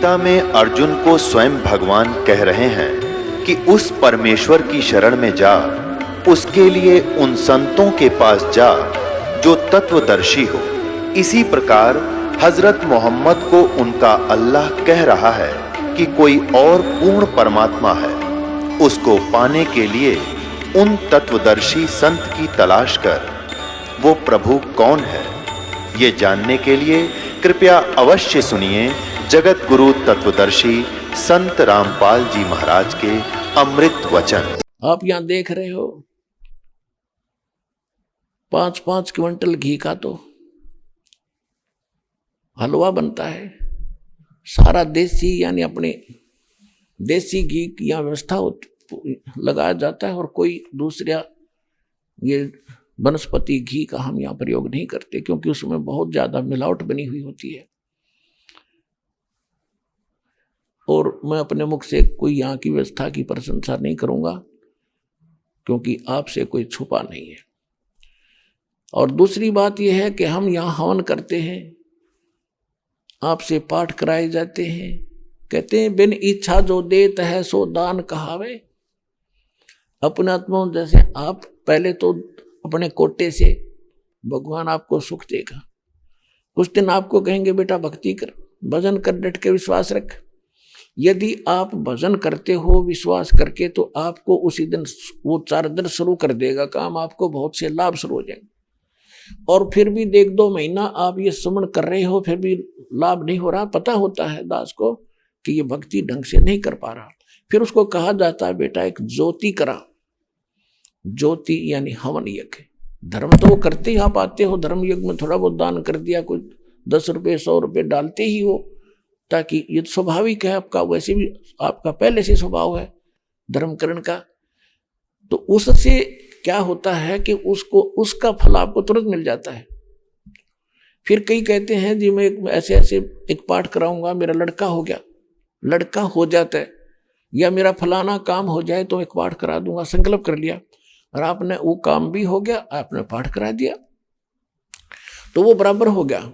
गीता में अर्जुन को स्वयं भगवान कह रहे हैं कि उस परमेश्वर की शरण में जा, उसके लिए उन संतों के पास जा जो तत्वदर्शी हो। इसी प्रकार हजरत मोहम्मद को उनका अल्लाह कह रहा है कि कोई और पूर्ण परमात्मा है, उसको पाने के लिए उन तत्वदर्शी संत की तलाश कर। वो प्रभु कौन है, ये जानने के लिए कृपया अवश्य सुनिए जगत गुरु तत्वदर्शी संत रामपाल जी महाराज के अमृत वचन। आप यहां देख रहे हो 5-5 क्विंटल घी का तो हलवा बनता है। सारा देसी यानी अपने देसी घी की यहाँ व्यवस्था लगाया जाता है और कोई दूसरा ये वनस्पति घी का हम यहाँ प्रयोग नहीं करते, क्योंकि उसमें बहुत ज्यादा मिलावट बनी हुई होती है। और मैं अपने मुख से कोई यहाँ की व्यवस्था की प्रशंसा नहीं करूंगा, क्योंकि आपसे कोई छुपा नहीं है। और दूसरी बात यह है कि हम यहाँ हवन करते हैं, आपसे पाठ कराए जाते हैं। कहते हैं बिन इच्छा जो देत है सो दान कहावे। अपने आत्मा जैसे आप पहले तो अपने कोटे से भगवान आपको सुख देगा। कुछ दिन आपको कहेंगे बेटा भक्ति कर, भजन कर, डट के विश्वास रख। यदि आप भजन करते हो विश्वास करके, तो आपको उसी दिन वो 4 दिन शुरू कर देगा काम, आपको बहुत से लाभ शुरू हो जाएंगे। और फिर भी 1-2 महीना आप ये सुमन कर रहे हो, फिर भी लाभ नहीं हो रहा। पता होता है दास को कि ये भक्ति ढंग से नहीं कर पा रहा। फिर उसको कहा जाता है बेटा एक ज्योति करा। ज्योति यानी हवन यज्ञ। धर्म तो वो करते ही आप आते हो, धर्म यज्ञ में थोड़ा बहुत दान कर दिया, कुछ 10 रुपये 100 रुपये डालते ही हो, ताकि ये स्वाभाविक है आपका, वैसे भी आपका पहले से स्वभाव है धर्म करण का। तो उससे क्या होता है कि उसको उसका फल आपको तुरंत मिल जाता है। फिर कई कहते हैं जी मैं ऐसे ऐसे एक पाठ कराऊंगा, मेरा लड़का हो गया, लड़का हो जाता है, या मेरा फलाना काम हो जाए तो एक पाठ करा दूंगा, संकल्प कर लिया और आपने वो काम भी हो गया, आपने पाठ करा दिया, तो वो बराबर हो गया।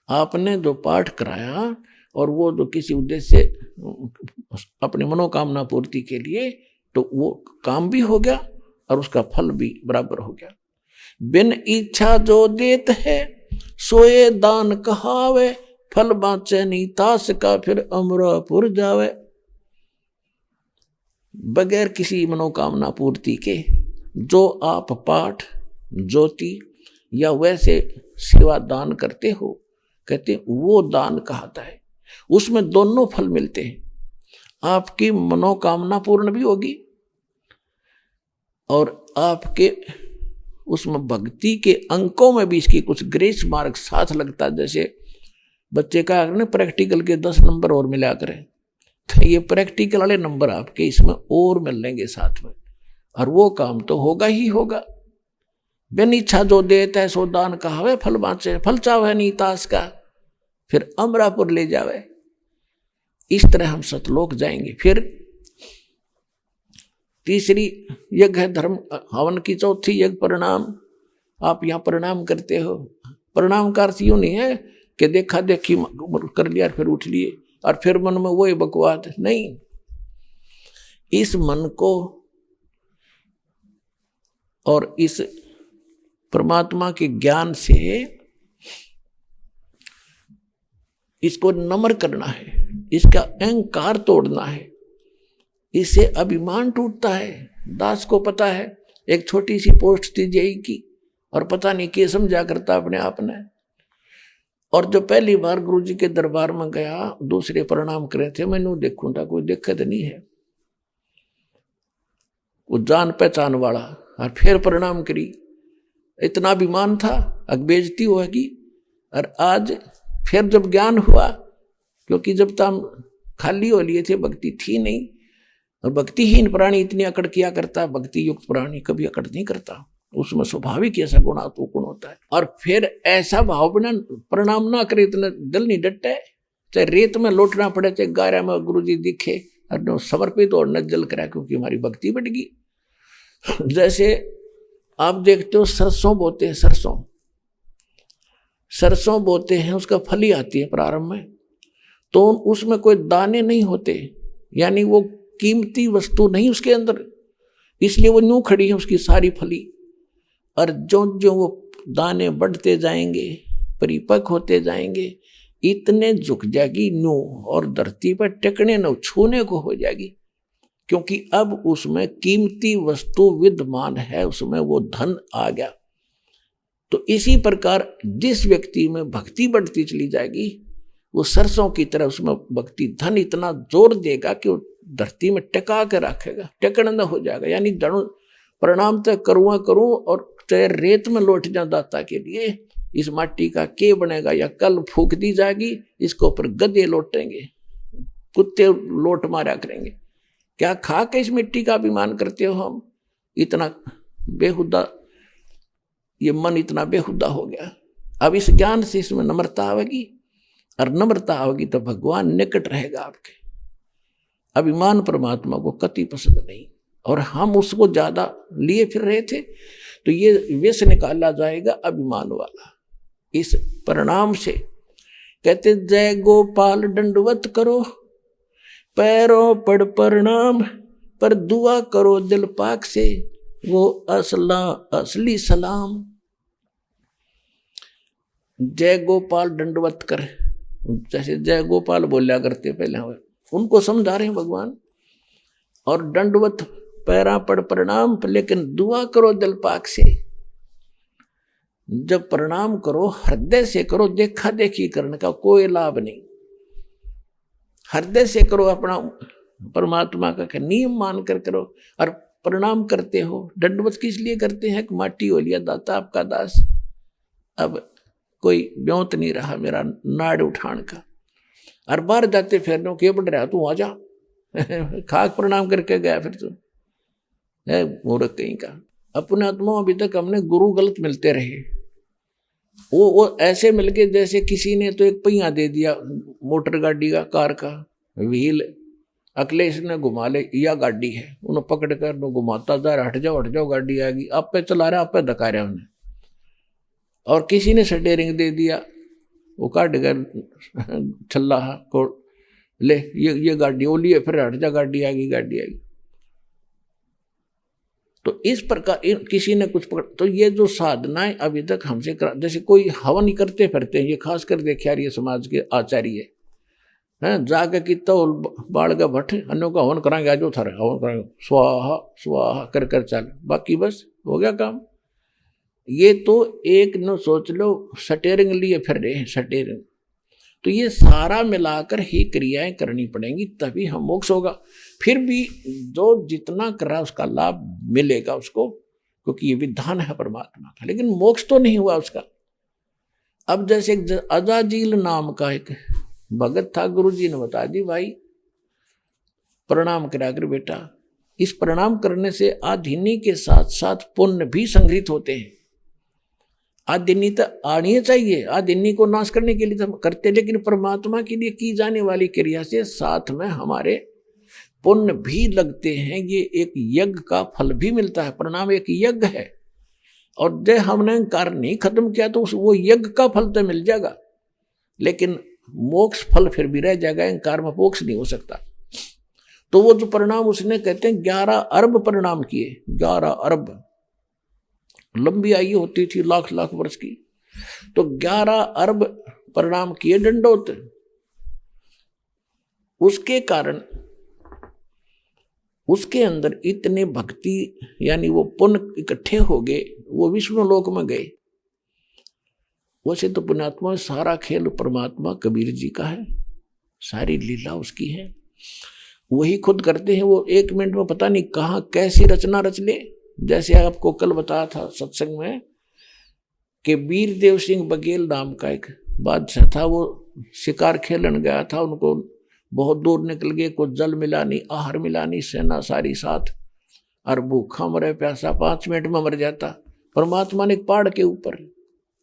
आपने जो पाठ कराया और वो जो किसी उद्देश्य से अपनी मनोकामना पूर्ति के लिए, तो वो काम भी हो गया और उसका फल भी बराबर हो गया। बिन इच्छा जो देत है सोए दान कहावे, फल बाँचे नीतास का फिर अमरापुर जावे। बगैर किसी मनोकामना पूर्ति के जो आप पाठ ज्योति या वैसे सेवा दान करते हो, कहते वो दान कहता है। उसमें दोनों फल मिलते हैं, आपकी मनोकामना पूर्ण भी होगी और आपके उसमें भक्ति के अंकों में भी इसकी कुछ ग्रेस मार्क साथ लगता है। जैसे बच्चे का प्रैक्टिकल के 10 नंबर और मिला करें, तो ये प्रैक्टिकल वाले नंबर आपके इसमें और मिलेंगे साथ में, और वो काम तो होगा ही होगा। बिन इच्छा जो देता है सो दान कहावे, फल बाँचे फल चावे नीतास का फिर अमरापुर ले जावे। इस तरह हम सतलोक जाएंगे। फिर तीसरी यज्ञ है धर्म हवन की, चौथी यज्ञ प्रणाम। आप यहाँ प्रणाम करते हो, प्रणाम का अर्थ यूं नहीं है कि देखा देखी कर लिया फिर उठ लिए और फिर मन में वही बकवास, नहीं। इस मन को और इस परमात्मा के ज्ञान से इसको नम्र करना है, इसका अहंकार तोड़ना है, इससे अभिमान टूटता है। दास को पता है एक छोटी सी पोस्ट थी जेई की और पता नहीं क्या समझा करता अपने आप ने। और जो पहली बार गुरुजी के दरबार में गया, दूसरे प्रणाम करे थे, मैंने देखूं था कोई दिक्कत नहीं है, वो जान पहचान वाला, और फिर प्रणाम करी। इतना अभिमान था, बेइज्जती होगी। और आज फिर जब ज्ञान हुआ, क्योंकि जब तक हम खाली हो लिए थे, भक्ति थी नहीं, और भक्तिहीन प्राणी इतनी अकड़ किया करता, भक्ति युक्त प्राणी कभी अकड़ नहीं करता, उसमें स्वाभाविक ऐसा गुण होता है। और फिर ऐसा भाव बिना प्रणाम ना करे इतना दिल नहीं डटता है, चाहे रेत में लौटना पड़े, चाहे गारा में गुरुजी दिखे और समर्पित और नज्जल करा, क्योंकि हमारी भक्ति बढ़ गई। जैसे आप देखते हो सरसों बोते हैं, सरसों बोते हैं, उसका फली आती है प्रारंभ में, तो उसमें कोई दाने नहीं होते, यानी वो कीमती वस्तु नहीं उसके अंदर, इसलिए वो यूं खड़ी है उसकी सारी फली। और जो जो वो दाने बढ़ते जाएंगे, परिपक्व होते जाएंगे, इतने झुक जाएगी न्यू, और धरती पर टेकने न छूने को हो जाएगी, क्योंकि अब उसमें कीमती वस्तु विद्यमान है, उसमें वो धन आ गया। तो इसी प्रकार जिस व्यक्ति में भक्ति बढ़ती चली जाएगी, वो सरसों की तरह उसमें भक्ति धन इतना जोर देगा कि वो धरती में टिका के रखेगा, टेकन न हो जाएगा। यानी जड़ प्रणाम तो करूँ और चाहे रेत में लौट जाए दाता के लिए, इस माटी का के बनेगा, या कल फूक दी जाएगी, इसके ऊपर गधे लौटेंगे, कुत्ते लोट मारा करेंगे। क्या खा के इस मिट्टी का अभिमान करते हो हम? इतना बेहुदा, ये मन इतना बेहुदा हो गया। अब इस ज्ञान से इसमें नम्रता आवेगी, और नम्रता आवेगी तो भगवान निकट रहेगा आपके। अभिमान परमात्मा को कति पसंद नहीं, और हम उसको ज्यादा लिए फिर रहे थे, तो ये विष निकाला जाएगा अभिमान वाला इस परिणाम से। कहते जय गोपाल दंडवत करो, पैरों पड़ प्रणाम, पर दुआ करो दिल पाक से, वो असली सलाम। जय गोपाल दंडवत कर, जैसे जय गोपाल बोला करते पहले, उनको समझा रहे हैं भगवान। और दंडवत पैरा पड़ प्रणाम, लेकिन दुआ करो दिल पाक से। जब प्रणाम करो हृदय से करो, देखा देखी करने का कोई लाभ नहीं। हृदय से करो, अपना परमात्मा का नियम मान कर करो। और प्रणाम करते हो, दंडवत किस लिए करते हैं? माटी हो लिया दाता आपका दास, अब कोई ब्योंत नहीं रहा मेरा नाड़ उठान का। और बाहर जाते फिर के बढ़ रहा, तू आ जा खाक प्रणाम करके गया, फिर तू है मूर्ख कहीं का। अपने आत्मा अभी तक हमने गुरु गलत मिलते रहे, वो ऐसे मिल गए जैसे किसी ने तो एक पहिया दे दिया मोटर गाड़ी का, कार का व्हील, अगले इसने घुमा ले, या गाड़ी है, उन्हें पकड़ कर घुमाता जा रहा, हट जाओ गाड़ी आएगी, आप पे चला रहा, आप पे धका रहा उन्हें। और किसी ने स्टीयरिंग दे दिया, वो काट कर छल्ला को ले, ये गाड़ी वो लिए, फिर हट जा गाड़ी आएगी। तो इस प्रकार किसी ने कुछ पकड़, तो ये जो साधनाएं अभी तक हमसे जैसे कोई हवन ही करते फिरते हैं, ये खास कर देखे यार, ये समाज के आचार्य हैं, जाके कितना बाढ़ का भट्ट अन्यों का हवन कराएंगे, आज थारे हवन कराएंगे, स्वाहा स्वाहा कर कर चल, बाकी बस हो गया काम। ये तो एक न सोच लो स्टीयरिंग लिए फिर रहे हैं, स्टीयरिंग। तो ये सारा मिलाकर ही क्रियाएं करनी पड़ेंगी, तभी हम मोक्ष होगा। फिर भी जो जितना कर रहा उसका लाभ मिलेगा उसको, क्योंकि ये विधान है परमात्मा का, लेकिन मोक्ष तो नहीं हुआ उसका। अब जैसे अजाजील नाम का एक भगत था, गुरु जी ने बता दी, भाई प्रणाम करा कर बेटा, इस प्रणाम करने से आधिनी के साथ साथ पुण्य भी संग्रहित होते हैं। आदिनी तो आनी चाहिए, आदिनी को नाश करने के लिए तो करते, लेकिन परमात्मा के लिए की जाने वाली क्रिया से साथ में हमारे पुण्य भी लगते हैं। ये एक यज्ञ का फल भी मिलता है, प्रणाम एक यज्ञ है। और जब हमने अहंकार नहीं खत्म किया तो वो यज्ञ का फल तो मिल जाएगा, लेकिन मोक्ष फल फिर भी रह जाएगा, अहंकार में मोक्ष नहीं हो सकता। तो वो जो प्रणाम उसने कहते हैं 11 अरब प्रणाम किए, 11 अरब, लंबी आयु होती थी लाख लाख वर्ष की, तो 11 अरब प्रणाम किए दंडोत। उसके कारण उसके अंदर इतने भक्ति यानी वो पुण्य इकट्ठे हो गए, वो विष्णु लोक में गए। वैसे तो पुण्यात्मा सारा खेल परमात्मा कबीर जी का है, सारी लीला उसकी है, वही खुद करते हैं। वो 1 मिनट में पता नहीं कहाँ कैसी रचना रच ले। जैसे आपको कल बताया था सत्संग में कि वीरदेव सिंह बघेल नाम का एक बादशाह था, वो शिकार खेलन गया था, उनको बहुत दूर निकल गए, कुछ जल मिला नहीं, आहार मिला नहीं, सेना सारी साथ, और भूखा मरे प्यासा 5 मिनट में मर जाता। परमात्मा ने पहाड़ के ऊपर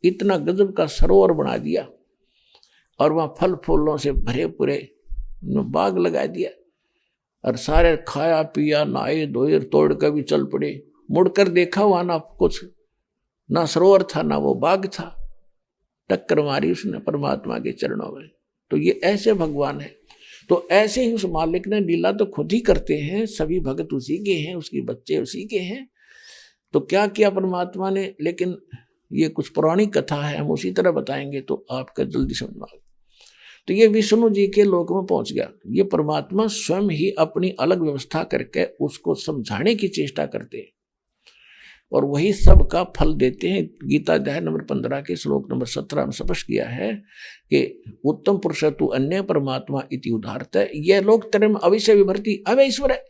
इतना गजब का सरोवर बना दिया, और वहाँ फल फूलों से भरे पूरे बाग लगा दिया, और सारे खाया पिया नहाए धोए, तोड़ कर भी चल पड़े। मुड़कर देखा वहाँ ना कुछ, ना सरोवर था ना वो बाग था, टक्कर मारी उसने परमात्मा के चरणों में। तो ये ऐसे भगवान है। तो ऐसे ही उस मालिक ने लीला तो खुद ही करते हैं, सभी भगत उसी के हैं, उसके बच्चे उसी के हैं। तो क्या किया परमात्मा ने, लेकिन ये कुछ पौराणिक कथा है, हम उसी तरह बताएंगे तो आपका जल्दी समझ में आएगा। तो ये विष्णु जी के लोक में पहुंच गया। ये परमात्मा स्वयं ही अपनी अलग व्यवस्था करके उसको समझाने की चेष्टा करते हैं और वही सबका फल देते हैं। गीता अध्याय नंबर 15 के श्लोक नंबर 17 में स्पष्ट किया है कि उत्तम पुरुष तु अन्य परमात्मा इति उदाहरत है। यह लोक त्रय में अविषय विभर्ति अव ईश्वर है।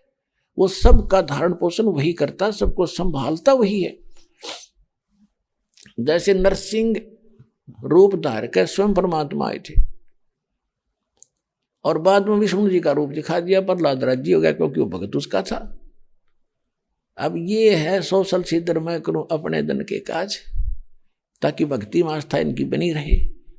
वो सबका धारण पोषण वही करता, सबको संभालता वही है। जैसे नरसिंह रूप धार कर स्वयं परमात्मा आए थे और बाद में विष्णु जी का रूप दिखा दिया, प्रहलाद राज्य हो गया क्योंकि वो भगत उसका था। अब ये है सोशल सीधर मैं करूं अपने धन के काज, ताकि भक्ति में आस्था इनकी बनी रहे।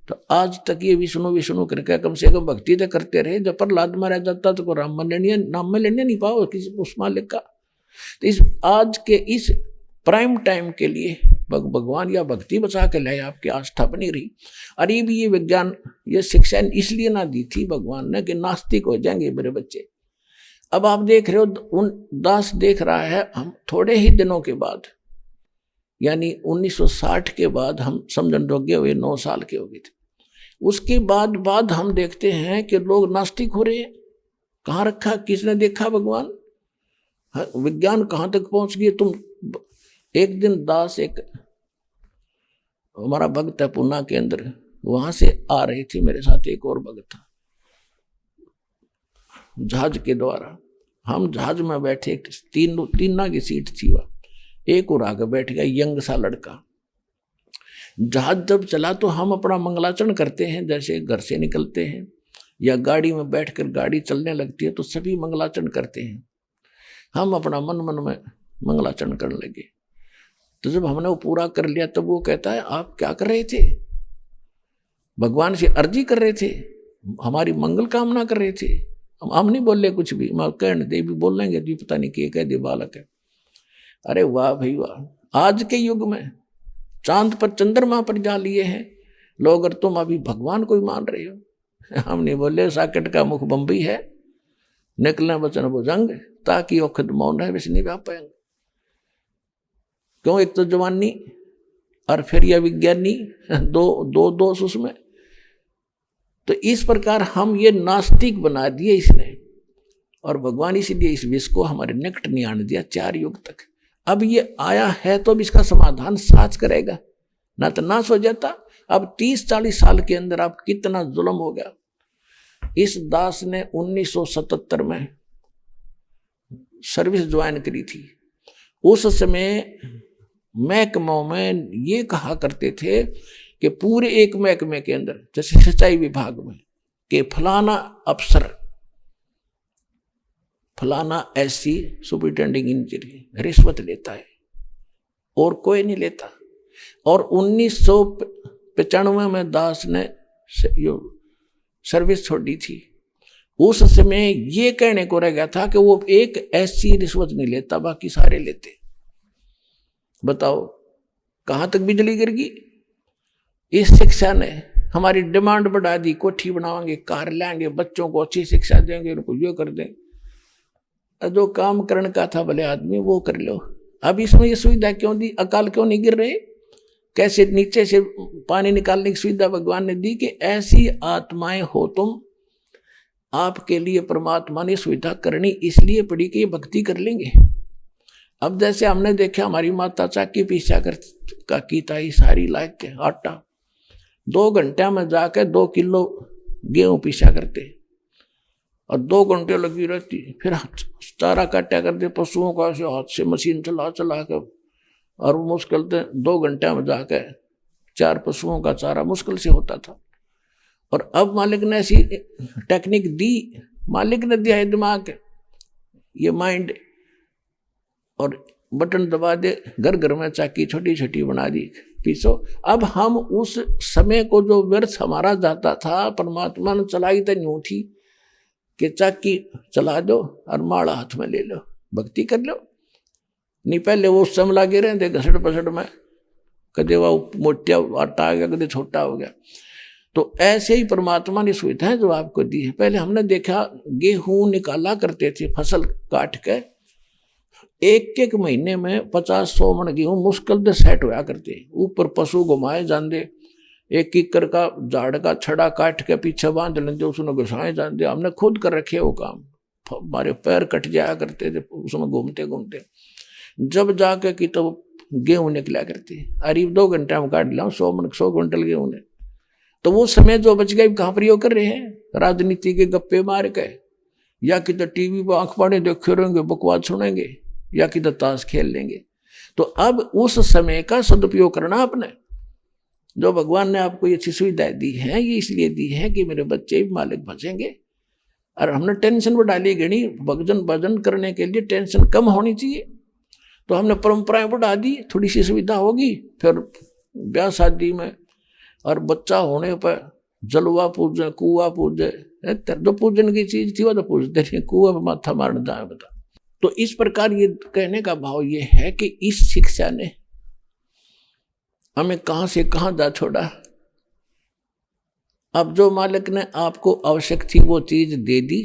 तो आज तक ये विष्णु विष्णु करके कम से कम भक्ति तो करते रहे। जब प्रहलाद मारा जाता तो राम नाम में लेने नहीं पाओ किसी उस मालिक का। तो इस आज के इस प्राइम टाइम के लिए भगवान या भक्ति बचा के लाए, आपकी आस्था बनी रही। अरे भी ये विज्ञान ये शिक्षा इसलिए ना दी थी भगवान ने कि नास्तिक हो जाएंगे मेरे बच्चे। अब आप देख रहे हो, उन दास देख रहा है, हम थोड़े ही दिनों के बाद यानी 1960 के बाद हम समझन योग्य हुए, 9 साल के हो गए थे। उसके बाद हम देखते हैं कि लोग नास्तिक हो रहे हैं। कहाँ रखा, किसने देखा भगवान? विज्ञान कहाँ तक पहुंच गई। तुम एक दिन दास, एक हमारा भक्त है पूना के अंदर, वहां से आ रही थी, मेरे साथ एक और भक्त था, जहाज के द्वारा। हम जहाज में बैठे, तीन की सीट थी, वह एक और आगे बैठ गया यंग सा लड़का। जहाज जब चला तो हम अपना मंगलाचरण करते हैं, जैसे घर से निकलते हैं या गाड़ी में बैठकर गाड़ी चलने लगती है तो सभी मंगलाचरण करते हैं। हम अपना मन में मंगलाचरण करने लगे। तो जब हमने वो पूरा कर लिया तब वो कहता है, आप क्या कर रहे थे? भगवान से अर्जी कर रहे थे, हमारी मंगल कामना कर रहे थे। हम नहीं बोले कुछ भी, मैं कहने दे भी बोल लेंगे जी, पता नहीं क्या कह दे बालक है। अरे वाह भाई वाह, आज के युग में चांद पर चंद्रमा पर जा लिए हैं लोग, और तुम अभी भगवान को ही मान रहे हो। हम नहीं बोले, साकेट का मुख बम्बई है, निकलने वचन भुजंग, ताकि औखद मौन है वैसे नहीं गा पाएंगे। क्यों? एक तो जवानी और फिर यह विज्ञानी, दो दोष उसमें। तो इस प्रकार हम ये नास्तिक बना दिए इसने, और भगवान इसीलिए इस विष को हमारे निकट नहीं आने दिया 4 युग तक। अब ये आया है तो अब इसका समाधान साच करेगा, ना तो नाश हो जाता। अब 30-40 साल के अंदर आप कितना जुल्म हो गया। इस दास ने 1977 में सर्विस ज्वाइन करी थी। उस समय महकमों में ये कहा करते थे कि पूरे एक महकमे के अंदर, जैसे सिंचाई विभाग में, कि फलाना अफसर, फलाना एससी सुपरिटेंडिंग इंजीनियर रिश्वत लेता है और कोई नहीं लेता। और 1995 में दास ने सर्विस छोड़ी थी। उस समय ये कहने को रह गया था कि वो एक एससी रिश्वत नहीं लेता, बाकी सारे लेते। बताओ कहां तक बिजली गिर गई। इस शिक्षा ने हमारी डिमांड बढ़ा दी, कोठी बनाएंगे, कार लाएंगे, बच्चों को अच्छी शिक्षा देंगे, उनको ये कर देंगे। जो काम करने का था भले आदमी वो कर लो। अब इसमें ये सुविधा क्यों दी? अकाल क्यों नहीं गिर रहे? कैसे नीचे से पानी निकालने की सुविधा भगवान ने दी कि ऐसी आत्माएं हो तुम, आपके लिए परमात्मा ने सुविधा करनी इसलिए पड़ी कि ये भक्ति कर लेंगे। अब जैसे हमने देखा, हमारी माता चाकी पीछा कर का कीता ही सारी लायक के आटा 2 घंटे में जाकर 2 किलो गेहूं पीछा करते और 2 घंटे लगी रहती। फिर चारा काटा करते पशुओं का, ऐसे हाथ से मशीन चला कर, और मुश्किल से 2 घंटे में जाकर 4 पशुओं का चारा मुश्किल से होता था। और अब मालिक ने ऐसी टेक्निक दी, मालिक ने दिया है दिमाग, ये माइंड, और बटन दबा दे, घर घर में चाकी छोटी छोटी बना दी, पीसो। अब हम उस समय को जो व्यर्थ हमारा जाता था, परमात्मा ने चलाई तो यूं थी कि चाकी चला दो और माड़ा हाथ में ले लो, भक्ति कर लो। नहीं पहले वो उस समय लगे रहे थे घसड़ पसड़ में, कदे वो मोटा आटा आ गया, कदे छोटा हो गया। तो ऐसे ही परमात्मा ने सुविधाएं जो आपको दी है। पहले हमने देखा गेहूं निकाला करते थे फसल काट के, एक एक महीने में 50-100 मन गेहूं मुश्किल से सेट होया करते। ऊपर पशु घुमाए जाते, एक कीकर का झाड़ का छड़ा काट के पीछे बांध लेते, उसमें घुसाए जाते। हमने खुद कर रखे वो काम, हमारे पैर कट जाया करते थे उसमें घूमते घूमते। जब जाके कि तो गेहूं निकला करती, अरे 2 घंटे में काट लाऊं 100 क्विंटल गेहूं ने। तो वो समय जो बच गया कहाँ प्रयोग कर रहे हैं? राजनीति के गप्पे मार के, या कि तो टीवी पर आंख पाड़े देखे रहेंगे, बकवास सुनेंगे, या कि तो ताश खेल लेंगे। तो अब उस समय का सदुपयोग करना आपने। जो भगवान ने आपको ये अच्छी सुविधाएं दी है, ये इसलिए दी है कि मेरे बच्चे भी मालिक बचेंगे। और हमने टेंशन बढ़ा ली गणी, भजन करने के लिए टेंशन कम होनी चाहिए, तो हमने परंपराएं बढ़ा दी, थोड़ी सी सुविधा होगी। फिर ब्याह शादी में और बच्चा होने पर जलवा पूजे, कुआ पूजे, जो पूजन की चीज थी वो तो पूजते नहीं, कुआ पर माथा मारने जाए बता। तो इस प्रकार ये कहने का भाव ये है कि इस शिक्षा ने हमें कहां से कहां जा छोड़ा। अब जो मालिक ने आपको आवश्यक थी वो चीज दे दी,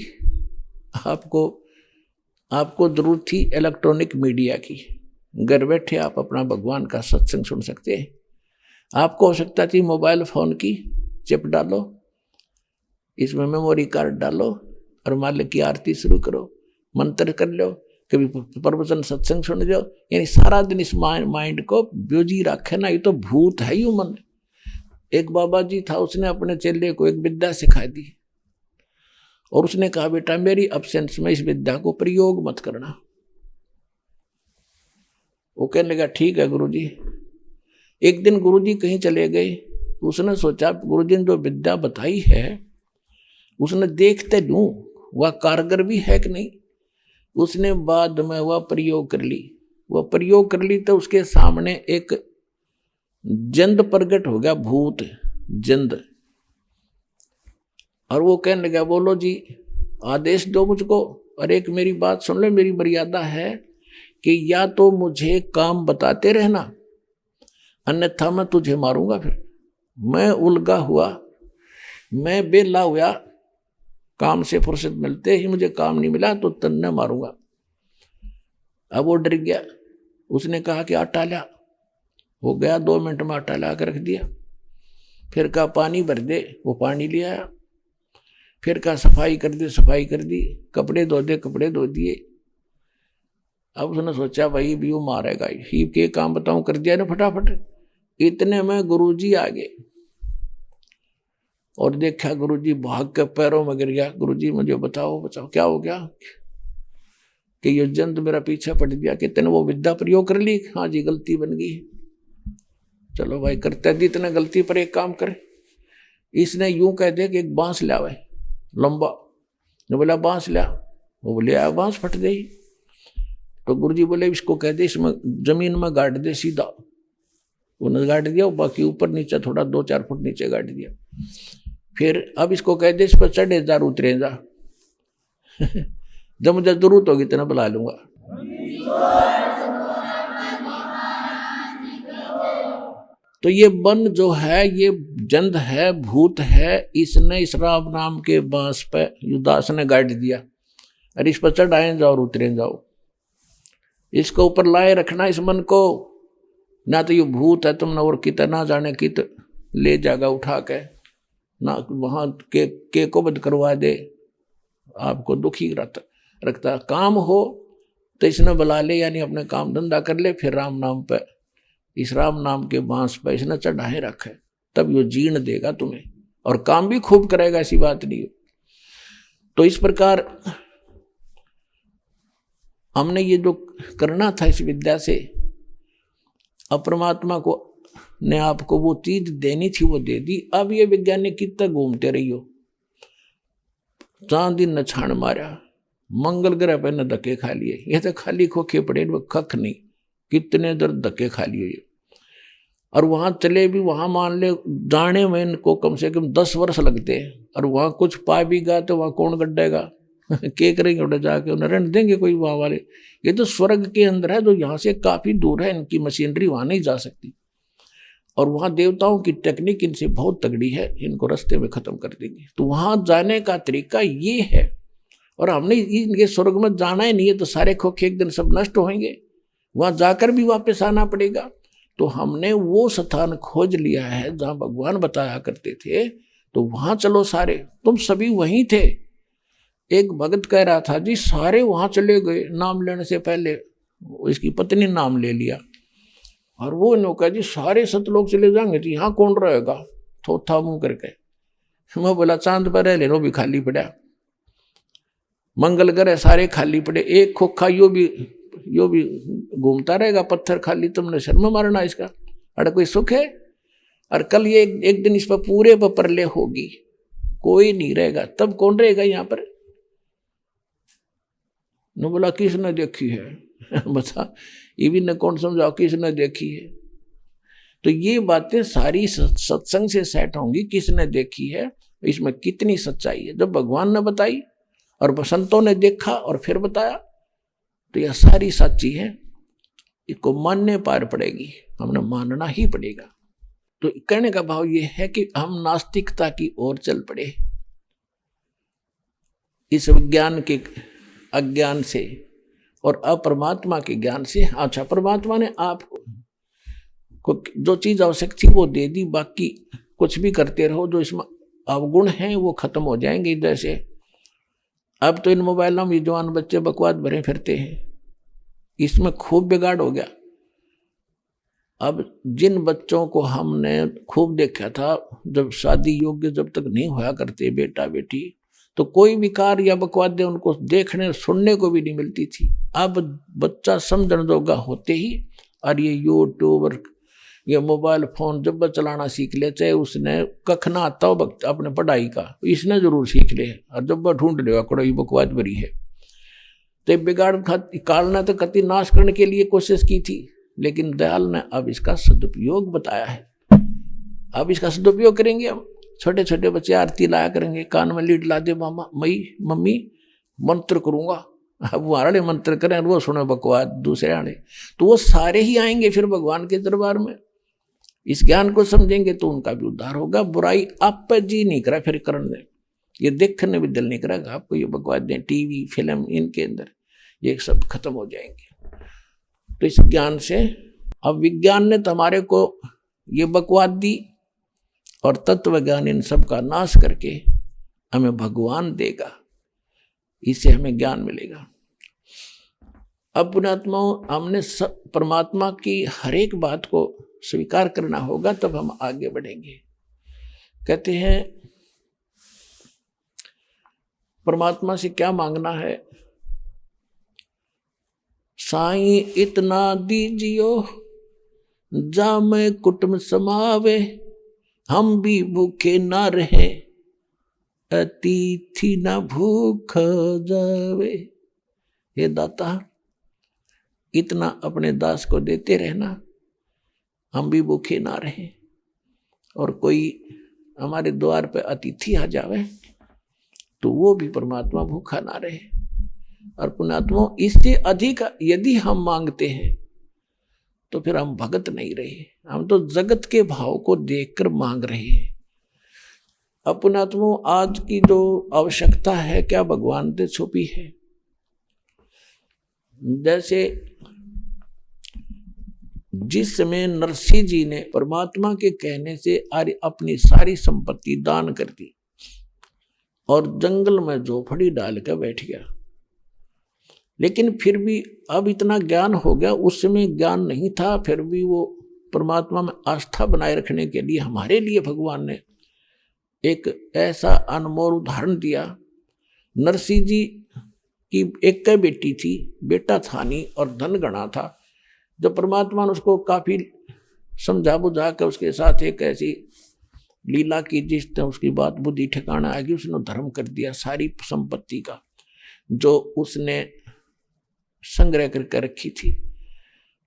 आपको जरूरत थी इलेक्ट्रॉनिक मीडिया की, घर बैठे आप अपना भगवान का सत्संग सुन सकते हैं। आपको आवश्यकता थी मोबाइल फोन की, चिप डालो, इसमें मेमोरी कार्ड डालो और मालिक की आरती शुरू करो, मंत्र कर लो, कभी प्रवचन सत्संग सुन लो। यानी सारा दिन इस माइंड को बिजी रखे ना, ये तो भूत है ही मन। एक बाबा जी था, उसने अपने चेले को एक विद्या सिखा दी और उसने कहा बेटा मेरी अब्सेंस में इस विद्या को प्रयोग मत करना। वो कहने लगा ठीक है गुरुजी। एक दिन गुरुजी कहीं चले गए, उसने सोचा गुरुजी ने जो विद्या बताई है उसने देखते लूं वह कारगर भी है कि नहीं। उसने बाद में वह प्रयोग कर ली, तो उसके सामने एक जंद प्रकट हो गया, भूत जंद। और वो कहने लगा बोलो जी आदेश दो मुझको। और एक मेरी बात सुन लो, मेरी मर्यादा है कि या तो मुझे काम बताते रहना, अन्यथा मैं तुझे मारूंगा। फिर मैं उलझा हुआ, मैं बेला हुआ, काम से फुर्सत मिलते ही मुझे काम नहीं मिला तो तन्ने मारूंगा। अब वो डर गया, उसने कहा कि आटा ला। वो गया 2 मिनट में आटा ला कर रख दिया। फिर कहा पानी भर दे, वो पानी ले आया। फिर कहा सफाई कर दे, सफाई कर दी। कपड़े धो दे, कपड़े धो दिए। अब उसने सोचा भाई भी वो मारेगा ही, के काम बताऊं, कर दिया ना फटाफट। इतने में गुरुजी आ गए और देखा गुरुजी भाग के पैरों में गिर गया। गुरुजी मुझे बताओ क्या हो गया? कि ये जंत मेरा पीछे पड़ गया। कि तेने वो विद्या प्रयोग कर ली? हाँ जी गलती बन गई। चलो भाई करते दी इतने गलती पर एक काम करे, इसने यूं कह दे कि एक बांस लावे लंबा। जो बोला बांस ला, वो बोले आया बांस, फट गई। तो गुरुजी बोले इसको कह दे इसमें जमीन में गाड़ दे सीधा। उन्होंने गाड़ दिया, बाकी ऊपर नीचे थोड़ा 2-4 फुट नीचे गाड़ दिया। फिर अब इसको कह दे इस पर चढ़े जा उतरे जा। जब मुझे जरूरत होगी तो ना बुला लूंगा। तो ये बन जो है, ये जंद है, भूत है, इसने इस राम नाम के बांस पे युदास ने गाड़ दिया। अरे इस पर चढ़ाए जाओ और उतरे जाओ, इसको ऊपर लाए रखना इस मन को। ना तो ये भूत है तुमने और कितना जाने कित ले जाएगा उठा के, ना वहां के को बंद करवा दे, आपको दुखी रखता। काम हो तो इसने बुला ले, यानी अपने काम धंधा कर ले, फिर राम नाम पे, इस राम नाम के बांस पे इसने चढ़ाए रखे, तब यो जीण देगा तुम्हें और काम भी खूब करेगा, ऐसी बात नहीं हो। तो इस प्रकार हमने ये जो करना था इस विद्या से, अपरमात्मा को ने आपको वो चीज देनी थी वो दे दी। अब ये वैज्ञानिक कितना घूमते रही हो, चांद दिन न छाण मारा, मंगल ग्रह पे न धक्के खा लिए। ये तो खाली खोखे पड़े, कख नहीं, कितने दर धक्के खा लिए ये। और वहां चले भी, वहां मान ले जाने में इनको कम से कम 10 वर्ष लगते हैं, और वहां कुछ पा भी गया तो वहां कौन गड्ढेगा? क्या करेंगे उधर जाके, उन्हें रहने देंगे कोई वहां वाले? ये तो स्वर्ग के अंदर है, जो यहाँ से काफी दूर है, इनकी मशीनरी वहां नहीं जा सकती। और वहां देवताओं की टेक्निक इनसे बहुत तगड़ी है, इनको रास्ते में खत्म कर देंगे। तो वहां जाने का तरीका ये है। और हमने इनके स्वर्ग में जाना ही नहीं है, तो सारे खोखे एक दिन सब नष्ट होंगे, वहां जाकर भी वापस आना पड़ेगा। तो हमने वो स्थान खोज लिया है जहां भगवान बताया करते थे, तो वहां चलो सारे, तुम सभी वहीं थे। एक भगत कह रहा था जी सारे वहां चले गए, नाम लेने से पहले इसकी पत्नी नाम ले लिया, और वो नौका जी सारे सतलोक चले जाएंगे तो यहाँ कौन रहेगा, थोथा मुंह करके। मैं बोला चांद पर रह लेनो भी खाली पड़ा, मंगल ग्रह सारे खाली पड़े, एक खोखा यो भी घूमता रहेगा, पत्थर खाली, तुमने शर्म मारना इसका, अरे कोई सुख है। और कल ये एक दिन इस पर पूरे पर प्रलय होगी, कोई नहीं रहेगा, तब कौन रहेगा यहाँ पर। न बोला किसने देखी है बता, ये ने कौन समझाओ किसने देखी है। तो ये बातें सारी सत्संग से सेट होंगी, किसने देखी है, इसमें कितनी सच्चाई है। जब भगवान ने बताई और संतों ने देखा और फिर बताया, तो यह सारी सच्ची है, इसको मानने पार पड़ेगी, हमने मानना ही पड़ेगा। तो कहने का भाव यह है कि हम नास्तिकता की ओर चल पड़े, इस विज्ञान के अज्ञान से और अपरमात्मा के ज्ञान से। अच्छा, परमात्मा ने आपको जो चीज आवश्यक थी वो दे दी, बाकी कुछ भी करते रहो, जो इसमें अवगुण हैं वो खत्म हो जाएंगे। जैसे अब तो इन मोबाइलों में जवान बच्चे बकवास भरे फिरते हैं, इसमें खूब बिगाड़ हो गया। अब जिन बच्चों को हमने खूब देखा था, जब शादी योग्य जब तक नहीं होया करते बेटा बेटी, तो कोई विकार या बकवाद उनको देखने सुनने को भी नहीं मिलती थी। अब बच्चा समझन जोगा होते ही, और ये यूट्यूब और ये मोबाइल फोन जब वह चलाना सीख ले, चाहे उसने कख ना आता हो अपने पढ़ाई का, इसने जरूर सीख ले, और जब वह ढूंढ ले कड़ोई बकवाद भरी है। तो बिगाड़ कालना तो कति नाश करने के लिए कोशिश की थी, लेकिन दयाल ने अब इसका सदुपयोग बताया है। अब इसका सदुपयोग करेंगे हम। छोटे छोटे बच्चे आरती लाया करेंगे, कान में लीड ला दे मामा मई मम्मी मंत्र करूंगा, अब वो आड़े मंत्र करें, वो सुने बकवास दूसरे आड़े, तो वो सारे ही आएंगे फिर भगवान के दरबार में। इस ज्ञान को समझेंगे तो उनका भी उद्धार होगा। बुराई आप पर जी नहीं करा फिर करने, ये देखने भी दिल नहीं करेगा आपको, ये बकवास दें टीवी फिल्म इनके अंदर, ये सब खत्म हो जाएंगे। तो इस ज्ञान से, अब विज्ञान ने तो हमारे को ये बकवास दी, और तत्व ज्ञान इन सब का नाश करके हमें भगवान देगा, इससे हमें ज्ञान मिलेगा। अब पुण्यात्माओं, हमने परमात्मा की हर एक बात को स्वीकार करना होगा, तब हम आगे बढ़ेंगे। कहते हैं परमात्मा से क्या मांगना है, साईं इतना दीजियो जा मैं कुटुंब समावे, हम भी भूखे ना रहे अतिथि ना भूख जावे। हे दाता, इतना अपने दास को देते रहना, हम भी भूखे ना रहे, और कोई हमारे द्वार पे अतिथि आ जावे तो वो भी परमात्मा भूखा ना रहे। और पुण्यात्मा, इससे अधिक यदि हम मांगते हैं तो फिर हम भगत नहीं रहे, हम तो जगत के भाव को देखकर मांग रहे हैं। अब पुण्यात्मा, आज की जो आवश्यकता है क्या भगवान से छुपी है। जैसे जिस समय नरसिंह जी ने परमात्मा के कहने से अपनी सारी संपत्ति दान कर दी और जंगल में झोपड़ी डाल कर बैठ गया, लेकिन फिर भी अब इतना ज्ञान हो गया, उस समय ज्ञान नहीं था, फिर भी वो परमात्मा में आस्था बनाए रखने के लिए हमारे लिए भगवान ने एक ऐसा अनमोल उदाहरण दिया। नरसिंह जी की एक बेटी थी, बेटा था नहीं और धन गणा था। जब परमात्मा ने उसको काफी समझा बुझा कर उसके साथ एक ऐसी लीला की जिससे उसकी बात बुद्धि ठिकाना आ गई, उसने धर्म कर दिया सारी संपत्ति का जो उसने संग्रह करके रखी थी।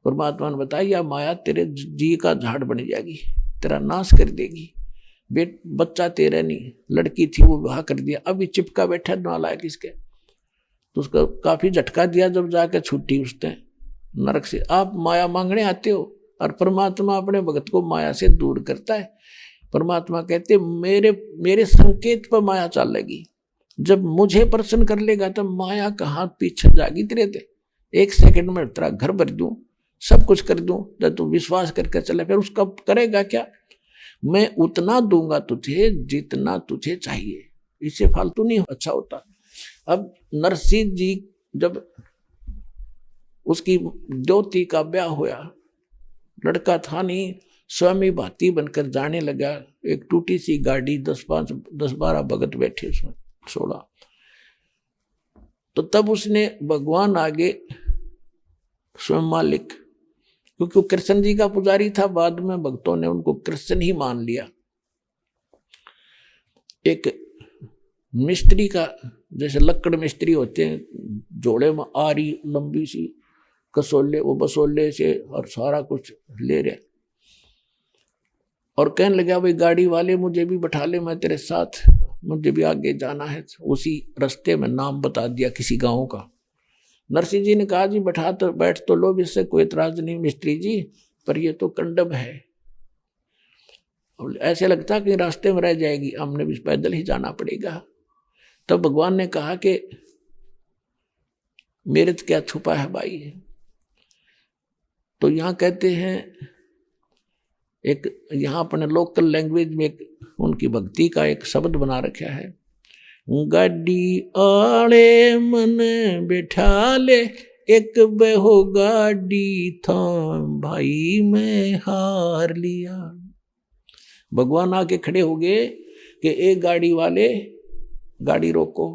परमात्मा ने बताया, माया तेरे जी का झाड़ बन जाएगी, तेरा नाश कर देगी, बच्चा तेरा नहीं, लड़की थी वो विवाह कर दिया, अभी चिपका बैठा नालायक इसके। तो उसको काफी झटका दिया, जब जाकर छुट्टी उसने नरक से। आप माया मांगने आते हो, और परमात्मा अपने भगत को माया से दूर करता है। परमात्मा कहते मेरे संकेत पर माया चलेगी, जब मुझे प्रसन्न कर लेगा तब माया कहाँ पीछे जागी तेरे थे। 1 सेकंड में तेरा घर भर दूं, सब कुछ कर दूं, जब तू विश्वास करके चले फिर उसका करेगा क्या। मैं उतना दूंगा तुझे जितना तुझे चाहिए, इससे फालतू नहीं अच्छा होता। अब नरसिंह जी जब उसकी ज्योति का ब्याह होया, लड़का था नहीं, स्वामी भाती बनकर जाने लगा। एक टूटी सी गाड़ी, 10-12 भगत बैठे उसमें 16। तो तब उसने भगवान आगे स्वयं मालिक, क्योंकि वो कृष्ण जी का पुजारी था, बाद में भक्तों ने उनको कृष्ण ही मान लिया। एक मिस्त्री का, जैसे लक्कड़ मिस्त्री होते हैं, जोड़े में आरी लंबी सी कसोले, वो बसोले से और सारा कुछ ले रहे, और कहने लगा भाई गाड़ी वाले मुझे भी बैठा ले, मैं तेरे साथ, मुझे भी आगे जाना है। उसी रास्ते में नाम बता दिया किसी गांव का। नरसिंह जी ने कहा जी बैठ तो लो, इससे कोई इतराज नहीं मिस्त्री जी, पर ये तो कंडम है, ऐसे लगता कि रास्ते में रह जाएगी, हमने भी पैदल ही जाना पड़ेगा। तब भगवान ने कहा कि मेरे तो क्या छुपा है भाई। तो यहाँ कहते हैं, एक यहाँ अपने लोकल लैंग्वेज में एक उनकी भक्ति का एक शब्द बना रखा है, गाड़ी आड़े मन बैठा ले, एक बेहो गाड़ी था भाई मैं हार लिया। भगवान आके खड़े हो गए कि एक गाड़ी वाले गाड़ी रोको,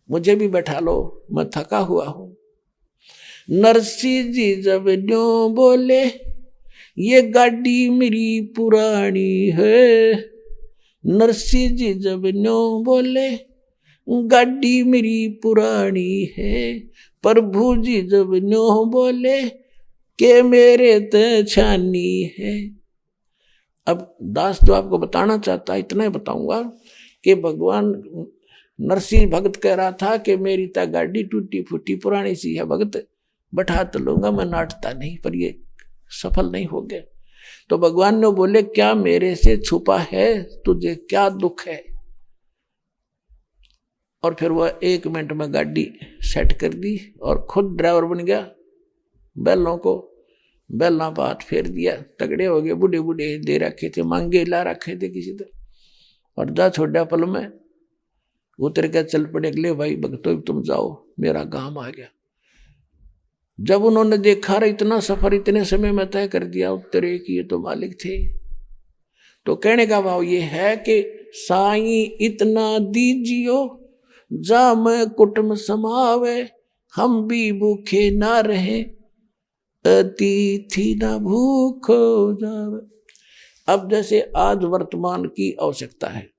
मुझे भी बैठा लो, मैं थका हुआ हूं। नरसिंह जी जब न्यों बोले, ये गाड़ी मेरी पुरानी है। नरसिंह जी जब न्यों बोले, गाड़ी मेरी पुरानी है। प्रभु जी जब न्यों बोले के मेरे ते छानी है। अब दास जो आपको बताना चाहता है, इतना ही बताऊंगा कि भगवान नरसिंह भगत कह रहा था कि मेरी ता गाड़ी टूटी फूटी पुरानी सी है, भगत बैठा तो लूंगा, मैं नाटता नहीं, पर ये सफल नहीं हो गया। तो भगवान ने बोले क्या मेरे से छुपा है, तुझे क्या दुख है। और फिर वह 1 मिनट में गाड़ी सेट कर दी और खुद ड्राइवर बन गया। बैलों को बैला बात फेर दिया, तगड़े हो गए, बूढ़े बूढ़े दे रखे थे, मांगे ला रखे थे किसी तरह, और जा छोड़ा पल में उतर के चल पड़े, अगले भाई भक्तों तुम जाओ, मेरा काम आ गया। जब उन्होंने देखा रहा इतना सफर इतने समय में तय कर दिया, उतरे कि ये तो मालिक थे। तो कहने का भाव ये है कि साईं इतना दीजियो जा मैं कुटुंब समावे, हम भी भूखे ना रहे, अतिथि ना भूख हो जावे। अब जैसे आज वर्तमान की आवश्यकता है,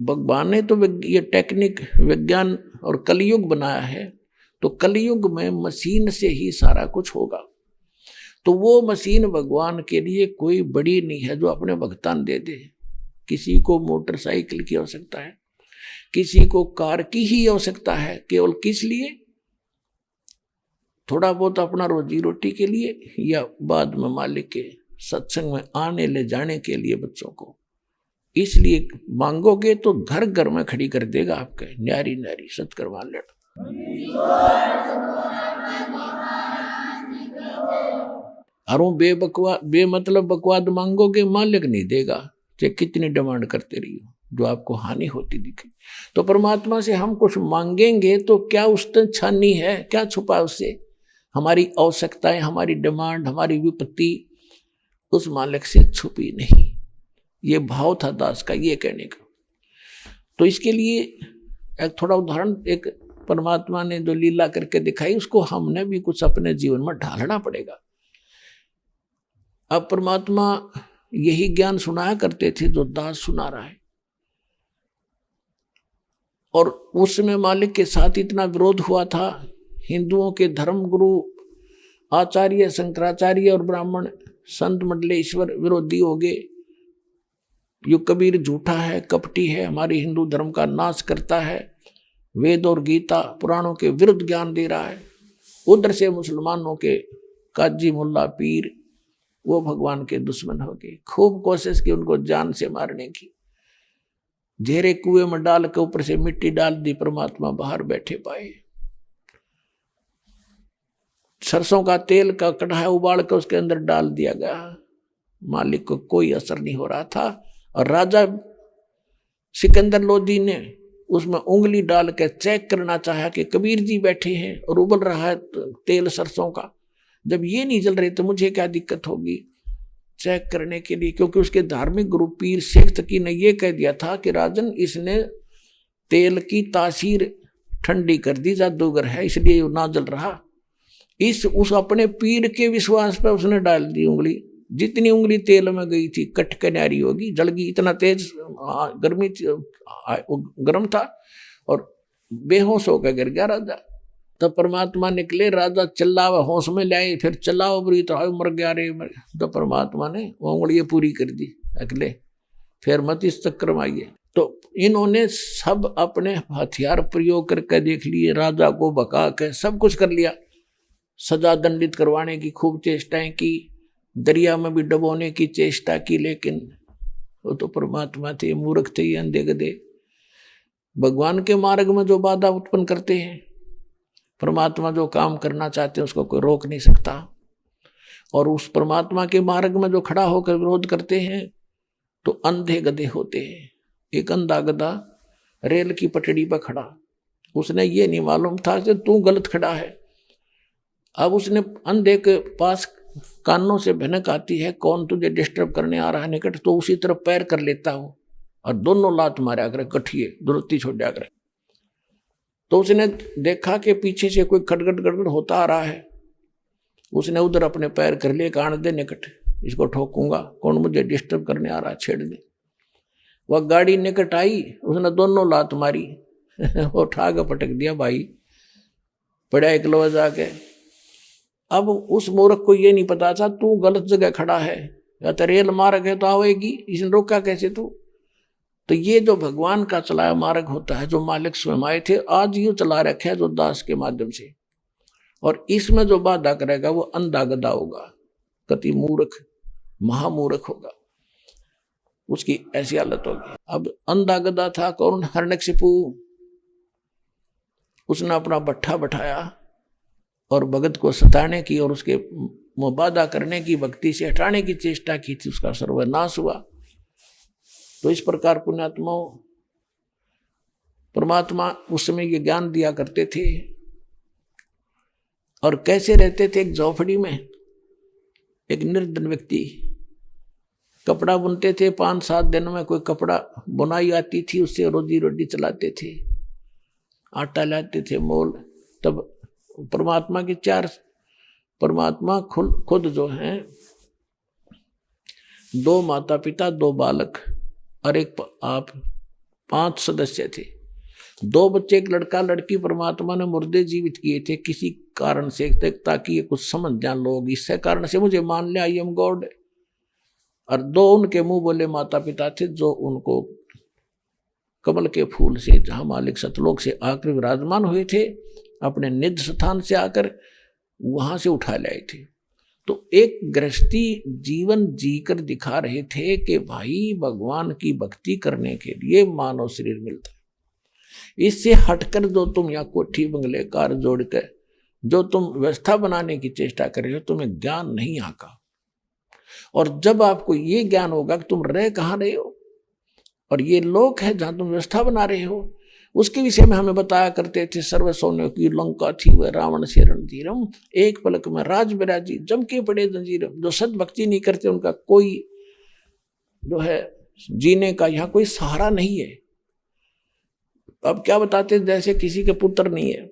भगवान ने तो ये टेक्निक विज्ञान और कलयुग बनाया है, तो कलयुग में मशीन से ही सारा कुछ होगा। तो वो मशीन भगवान के लिए कोई बड़ी नहीं है जो अपने भुगतान दे दे। किसी को मोटरसाइकिल की आवश्यकता है, किसी को कार की ही आवश्यकता है, केवल किस लिए, थोड़ा बहुत अपना रोजी रोटी के लिए, या बाद में मालिक के सत्संग में आने ले जाने के लिए बच्चों को। इसलिए मांगोगे तो घर घर में खड़ी कर देगा आपके, न्यारी न्यारी सत्करवान लड़। अरे बेमतलब बकवाद मांगोगे, मालिक नहीं देगा, चाहे कितनी डिमांड करते रहियो, जो आपको हानि होती दिखे। तो परमात्मा से हम कुछ मांगेंगे तो क्या उससे छानी है, क्या छुपा उससे। हमारी आवश्यकताएं, हमारी डिमांड, हमारी विपत्ति उस मालिक से छुपी नहीं। ये भाव था दास का ये कहने का। तो इसके लिए एक थोड़ा उदाहरण, एक परमात्मा ने जो लीला करके दिखाई, उसको हमने भी कुछ अपने जीवन में ढालना पड़ेगा। अब परमात्मा यही ज्ञान सुनाया करते थे जो दास सुना रहा है, और उस समय मालिक के साथ इतना विरोध हुआ था। हिंदुओं के धर्म गुरु आचार्य शंकराचार्य और ब्राह्मण संत मंडलेश्वर विरोधी हो गए। यो कबीर झूठा है, कपटी है, हमारे हिंदू धर्म का नाश करता है, वेद और गीता पुराणों के विरुद्ध ज्ञान दे रहा है। उधर से मुसलमानों के काजी मुल्ला पीर वो भगवान के दुश्मन हो गए। खूब कोशिश की उनको जान से मारने की, घेरे कुएं में डाल के ऊपर से मिट्टी डाल दी, परमात्मा बाहर बैठे पाए। सरसों का तेल का कढ़ाई उबाल कर उसके अंदर डाल दिया गया, मालिक को कोई असर नहीं हो रहा था। और राजा सिकंदर लोधी ने उसमें उंगली डाल के चेक करना चाहा कि कबीर जी बैठे हैं और उबल रहा है तेल सरसों का, जब ये नहीं जल रहे तो मुझे क्या दिक्कत होगी, चेक करने के लिए। क्योंकि उसके धार्मिक गुरु पीर शेख तकी ने यह कह दिया था कि राजन इसने तेल की तासीर ठंडी कर दी, जादूगर है इसलिए ना जल रहा। उस अपने पीर के विश्वास पर उसने डाल दी उंगली, जितनी उंगली तेल में गई थी कट कनारी होगी, जल गई। इतना तेज गर्मी गर्म था और बेहोश होकर गिर गया राजा। तब परमात्मा निकले, राजा चिल्लावा होश में लाए, फिर चिल्लाओ बुरी तो मर गया रे मर। तो परमात्मा ने वो उंगली पूरी कर दी अगले, फिर मत इस चक्कर में आइए। तो इन्होंने सब अपने हथियार प्रयोग करके देख लिए, राजा को भगा के सब कुछ कर लिया, सजा दंडित करवाने की खूब चेष्टाएं की, दरिया में भी डुबोने की चेष्टा की, लेकिन वो तो परमात्मा थे, मूर्ख थे, अंधे गधे। भगवान के मार्ग में जो बाधा उत्पन्न करते हैं, परमात्मा जो काम करना चाहते हैं उसको कोई रोक नहीं सकता। और उस परमात्मा के मार्ग में जो खड़ा होकर विरोध करते हैं तो अंधे गधे होते हैं। एक अंधा गधा रेल की पटड़ी पर खड़ा, उसने ये नहीं मालूम था कि तू गलत खड़ा है। अब उसने अंधे के पास कानों से भनक आती है, कौन तुझे डिस्टर्ब करने आ रहा है निकट, तो उसी तरफ पैर कर लेता हूं और दोनों लात मारा करे, कठिए दुरुत्ती छोड़ा करे। तो उसने देखा कि पीछे से कोई खटखट गड़गड़ होता आ रहा है, उसने उधर अपने पैर कर लिए, कान दे निकट, इसको ठोकूंगा, कौन मुझे डिस्टर्ब करने आ रहा है, छेड़ दे। वह गाड़ी निकट आई, उसने दोनों लात मारी वो उठा के पटक दिया, भाई पड़ा एक लोहा जाके। अब उस मूर्ख को ये नहीं पता था तू गलत जगह खड़ा है, या तो रेल मार्ग है तो आवेगी, इसने रोका कैसे तू। तो ये जो भगवान का चलाया मार्ग होता है, जो मालिक स्वयं आए थे, आज यूं चला रखे है जो दास के माध्यम से, और इसमें जो बाधा करेगा वो अंधा गधा होगा, कति मूर्ख महामूर्ख होगा, उसकी ऐसी हालत होगी। अब अंधा गधा था कौन, हिरण्यकशिपु। उसने अपना भट्ठा बैठाया और भगत को सताने की और उसके मुबादा करने की, भक्ति से हटाने की चेष्टा की थी, उसका सर्वनाश हुआ। तो इस प्रकार पुण्यात्माओं, परमात्मा उस समय ये ज्ञान दिया करते थे। और कैसे रहते थे, एक झोपड़ी में एक निर्धन व्यक्ति कपड़ा बुनते थे, 5-7 दिन में कोई कपड़ा बुनाई आती थी, उससे रोजी रोटी चलाते थे, आटा लाते थे मोल। तब परमात्मा के 4 परमात्मा खुद जो हैं, 2 माता पिता, 2 बालक और एक आप, 5 सदस्य थे। 2 बच्चे, एक लड़का लड़की, परमात्मा ने मुर्दे जीवित किए थे किसी कारण से, ताकि ये कुछ समझ जान लोग, इससे कारण से मुझे मान लिया आई एम गॉड। और 2 उनके मुंह बोले माता पिता थे, जो उनको कमल के फूल से, जहां मालिक सतलोक से आकर विराजमान हुए थे, अपने निज स्थान से आकर वहां से उठा लाए थे। तो एक गृहस्थी जीवन जीकर दिखा रहे थे कि भाई भगवान की भक्ति करने के लिए मानव शरीर मिलता है। इससे हटकर जो तुम यहाँ कोठी बंगले कार जोड़कर जो तुम व्यवस्था बनाने की चेष्टा कर रहे हो, तुम्हें ज्ञान नहीं आका। और जब आपको ये ज्ञान होगा कि तुम रह कहाँ रहे हो और ये लोक है जहां तुम व्यवस्था बना रहे हो, उसके विषय में हमें बताया करते थे। सर्व सोने की लंका थी वह रावण से रणधीरम, एक पलक में राज बिराजी जम के पड़े जंजीरम। जो सद भक्ति नहीं करते उनका कोई जो है जीने का यहाँ कोई सहारा नहीं है। अब क्या बताते, जैसे किसी के पुत्र नहीं है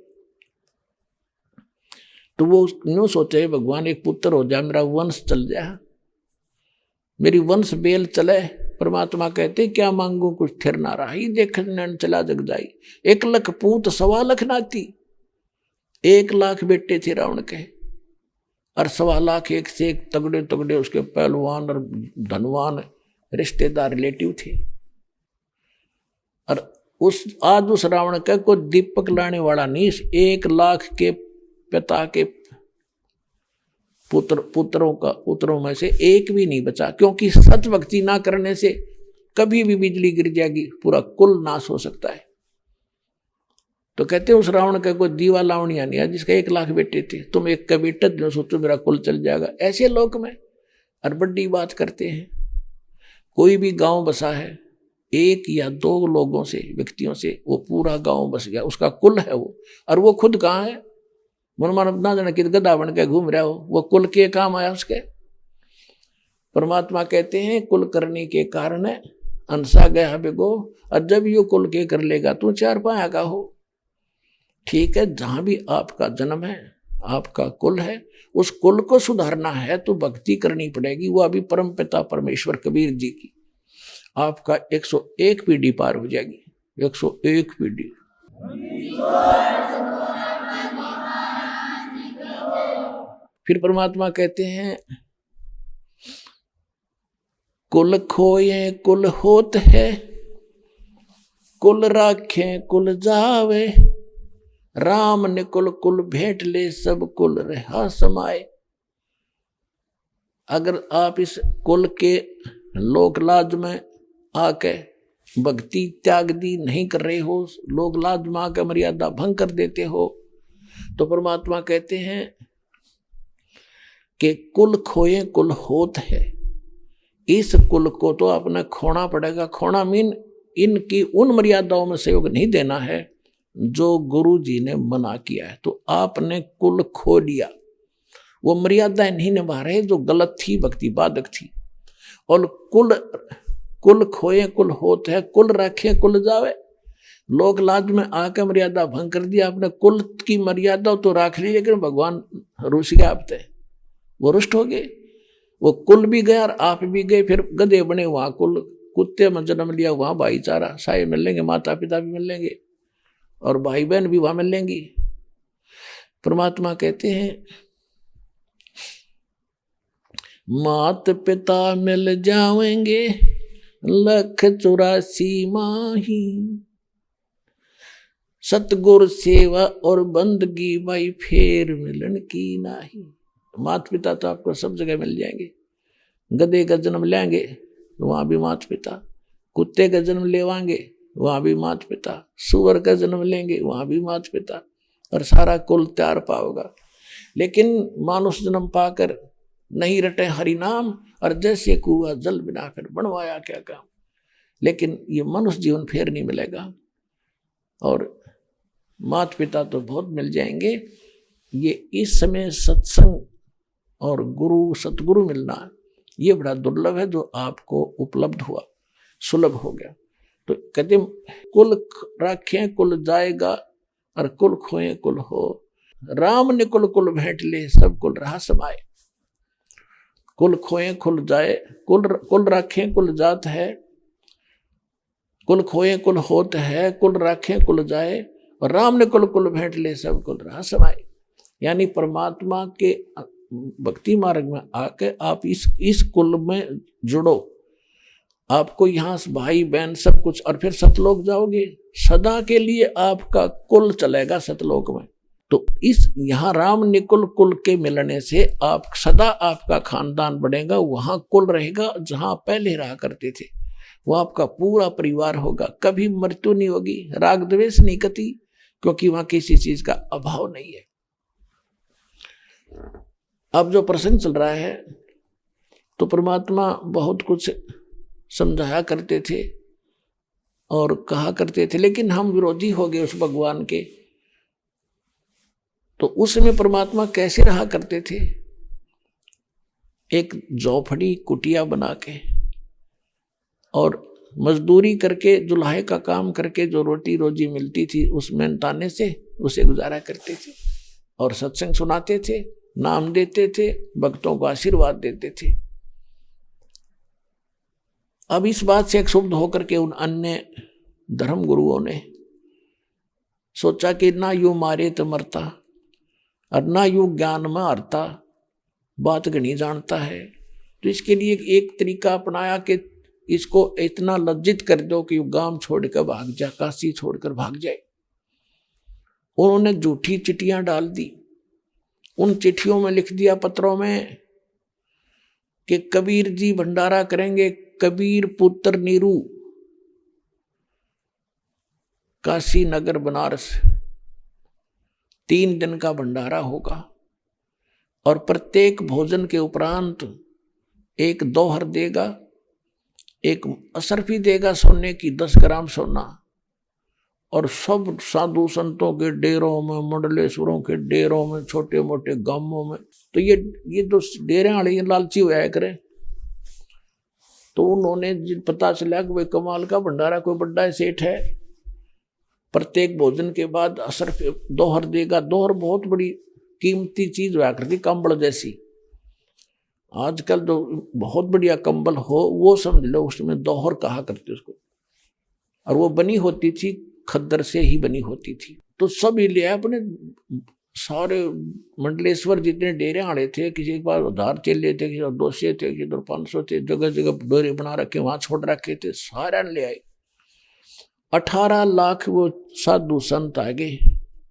तो वो यूं सोचे भगवान एक पुत्र हो जाए, मेरा वंश चल जाए, मेरी वंश बेल चले। परमात्मा कहते क्या मांगू कुछ थिर ना रहा, ही देख चला जग जाई। 1 लाख पूत 1.25 लाख नाती, 1 लाख बेटे थे रावण के, और 1.25 लाख एक से एक तगड़े तगड़े उसके पहलवान और धनवान रिश्तेदार रिलेटिव थे। और आज उस रावण का कोई दीपक लाने वाला नहीं, 1 लाख के पिता के पुत्रों में से एक भी नहीं बचा, क्योंकि सत भक्ति ना करने से कभी भी बिजली गिर जाएगी, पूरा कुल नाश हो सकता है। तो कहते हैं उस रावण का कोई दीवा लावणिया नहीं है जिसका 1 लाख बेटे थे, तुम एक का बेटा जो सोचो मेरा कुल चल जाएगा, ऐसे लोक में। और बड़ी बात करते हैं, कोई भी गांव बसा है 1 या 2 लोगों से, व्यक्तियों से वो पूरा गांव बस गया, उसका कुल है वो। और वो खुद कहाँ है, मन ना जाने कि गधा बन के घूम रहा हो, वो कुल के काम आया उसके। परमात्मा कहते हैं कुल करने के कारण अंसा गया बेगो, और जब ये कुल के कर लेगा तू 4 पाया का हो। ठीक है, जहां भी आपका जन्म है, आपका कुल है, उस कुल को सुधारना है तो भक्ति करनी पड़ेगी। वो अभी परम पिता परमेश्वर कबीर जी की आपका 101 पीढ़ी पार हो जाएगी, 101 पीढ़ी। फिर परमात्मा कहते हैं कुल खोए कुल होत है, कुल राखे कुल जावे, राम ने कुल कुल भेंट ले, सब कुल रहा समाए। अगर आप इस कुल के लोक लाज में आके भक्ति त्याग दी नहीं कर रहे हो, लोक लाज में आके मर्यादा भंग कर देते हो, तो परमात्मा कहते हैं कि कुल खोए कुल होत है। इस कुल को तो अपने खोना पड़ेगा। खोना मीन इनकी उन मर्यादाओं में सहयोग नहीं देना है जो गुरु जी ने मना किया है। तो आपने कुल खो लिया, वो मर्यादाएं नहीं निभा रहे जो गलत थी, भक्ति बाधक थी। और कुल खोए कुल होत है, कुल रखे कुल जावे। लोक लाज में आके मर्यादा भंग कर दिया आपने, कुल की मर्यादा तो राख ली, लेकिन भगवान रुस गया आपसे, वो रुष्ट हो गए। वो कुल भी गया और आप भी गए, फिर गधे बने वहां कुल, कुत्ते में जन्म लिया वहां भाईचारा, साये मिल लेंगे, माता पिता भी मिल लेंगे और भाई बहन भी वहां मिल लेंगी। परमात्मा कहते हैं मात पिता मिल जाएंगे 184 माही, सतगुर सेवा और बंदगी भाई फेर मिलन की नाही। माता पिता तो आपको सब जगह मिल जाएंगे। गधे का जन्म लेंगे वहां भी माता पिता, कुत्ते का जन्म लेवाएंगे वहां भी माता पिता, सुअर का जन्म लेंगे वहां भी माता पिता, और सारा कुल तैयार पाओगा। लेकिन मानुष जन्म पाकर नहीं रटे हरि नाम, और जैसे कुआ जल बिना फिर बनवाया क्या काम। लेकिन ये मनुष्य जीवन फिर नहीं मिलेगा। और माता पिता तो बहुत मिल जाएंगे। ये इस समय सत्संग और गुरु सतगुरु मिलना ये बड़ा दुर्लभ है, जो आपको उपलब्ध हुआ, सुलभ हो गया। तो कहते कुल राखें कुल जाएगा, और कुल खोए कुल हो। राम ने कुल कुल भेंट ले, सब कुल रहा समाए। कुल खोए कुल जाए, कुल राखें कुल जात है, कुल खोए कुल होत है, कुल राखें कुल जाए, और राम ने कुल कुल भेंट ले, सब कुल रहा समाए। यानी परमात्मा के भक्ति मार्ग में आके आप इस कुल में जुड़ो। आपको यहाँ भाई बहन सब कुछ, और फिर सतलोक जाओगे, सदा के लिए आपका कुल चलेगा सतलोक में। तो इस यहाँ राम निकुल कुल के मिलने से आप सदा आपका खानदान बढ़ेगा। वहां कुल रहेगा जहां पहले रहा करते थे, वो आपका पूरा परिवार होगा। कभी मृत्यु नहीं होगी, राग द्वेष नहीं कती, क्योंकि वहां किसी चीज का अभाव नहीं है। अब जो प्रसंग चल रहा है, तो परमात्मा बहुत कुछ समझाया करते थे और कहा करते थे, लेकिन हम विरोधी हो गए उस भगवान के। तो उस समय परमात्मा कैसे रहा करते थे? एक झोपड़ी कुटिया बना के और मजदूरी करके, जुल्हे का काम करके जो रोटी रोजी मिलती थी उस मेहनताने से उसे गुजारा करते थे, और सत्संग सुनाते थे, नाम देते थे, भक्तों को आशीर्वाद देते थे। अब इस बात से क्षुब्ध होकर के उन अन्य धर्म गुरुओं ने सोचा कि ना यू मारे तो मरता और ना यू ज्ञान में हारता, बात घनी जानता है। तो इसके लिए एक तरीका अपनाया कि इसको इतना लज्जित कर दो कि गांव छोड़कर भाग जा, काशी छोड़कर भाग जाए। उन्होंने झूठी चिट्ठियां डाल दी उन चिट्ठियों में लिख दिया, पत्रों में, कि कबीर जी भंडारा करेंगे, कबीर पुत्र नीरू, काशी नगर बनारस, 3 दिन का भंडारा होगा। और प्रत्येक भोजन के उपरांत एक दोहर देगा, एक असरफी देगा सोने की, 10 ग्राम सोना। और सब साधु संतों के डेरों में, मंडलेश्वरों के डेरों में, छोटे मोटे गांवों में, तो ये तो डेरे वाले लालची हुआ करे। तो उन्होंने पता चला कि भाई कमाल का भंडारा, कोई बड़ा सेठ है, प्रत्येक भोजन के बाद असरफ दोहर देगा। दोहर बहुत बड़ी कीमती चीज हुआ करती, कंबल जैसी। आजकल जो बहुत बढ़िया कंबल हो वो समझ लो, उसमें दोहर कहा करते उसको। और वो बनी होती थी, खद्दर से ही बनी होती थी। तो सब ही लिया अपने, सारे मंडलेश्वर जितने डेरे आड़े थे, किसी के पास 1000 चेले थे, किसी 200 थे, किसी 500 थे, जगह जगह डेरे बना रखे, वहां छोड़ रखे थे, सारे ले आए। 18 लाख वो साधु संत आ गए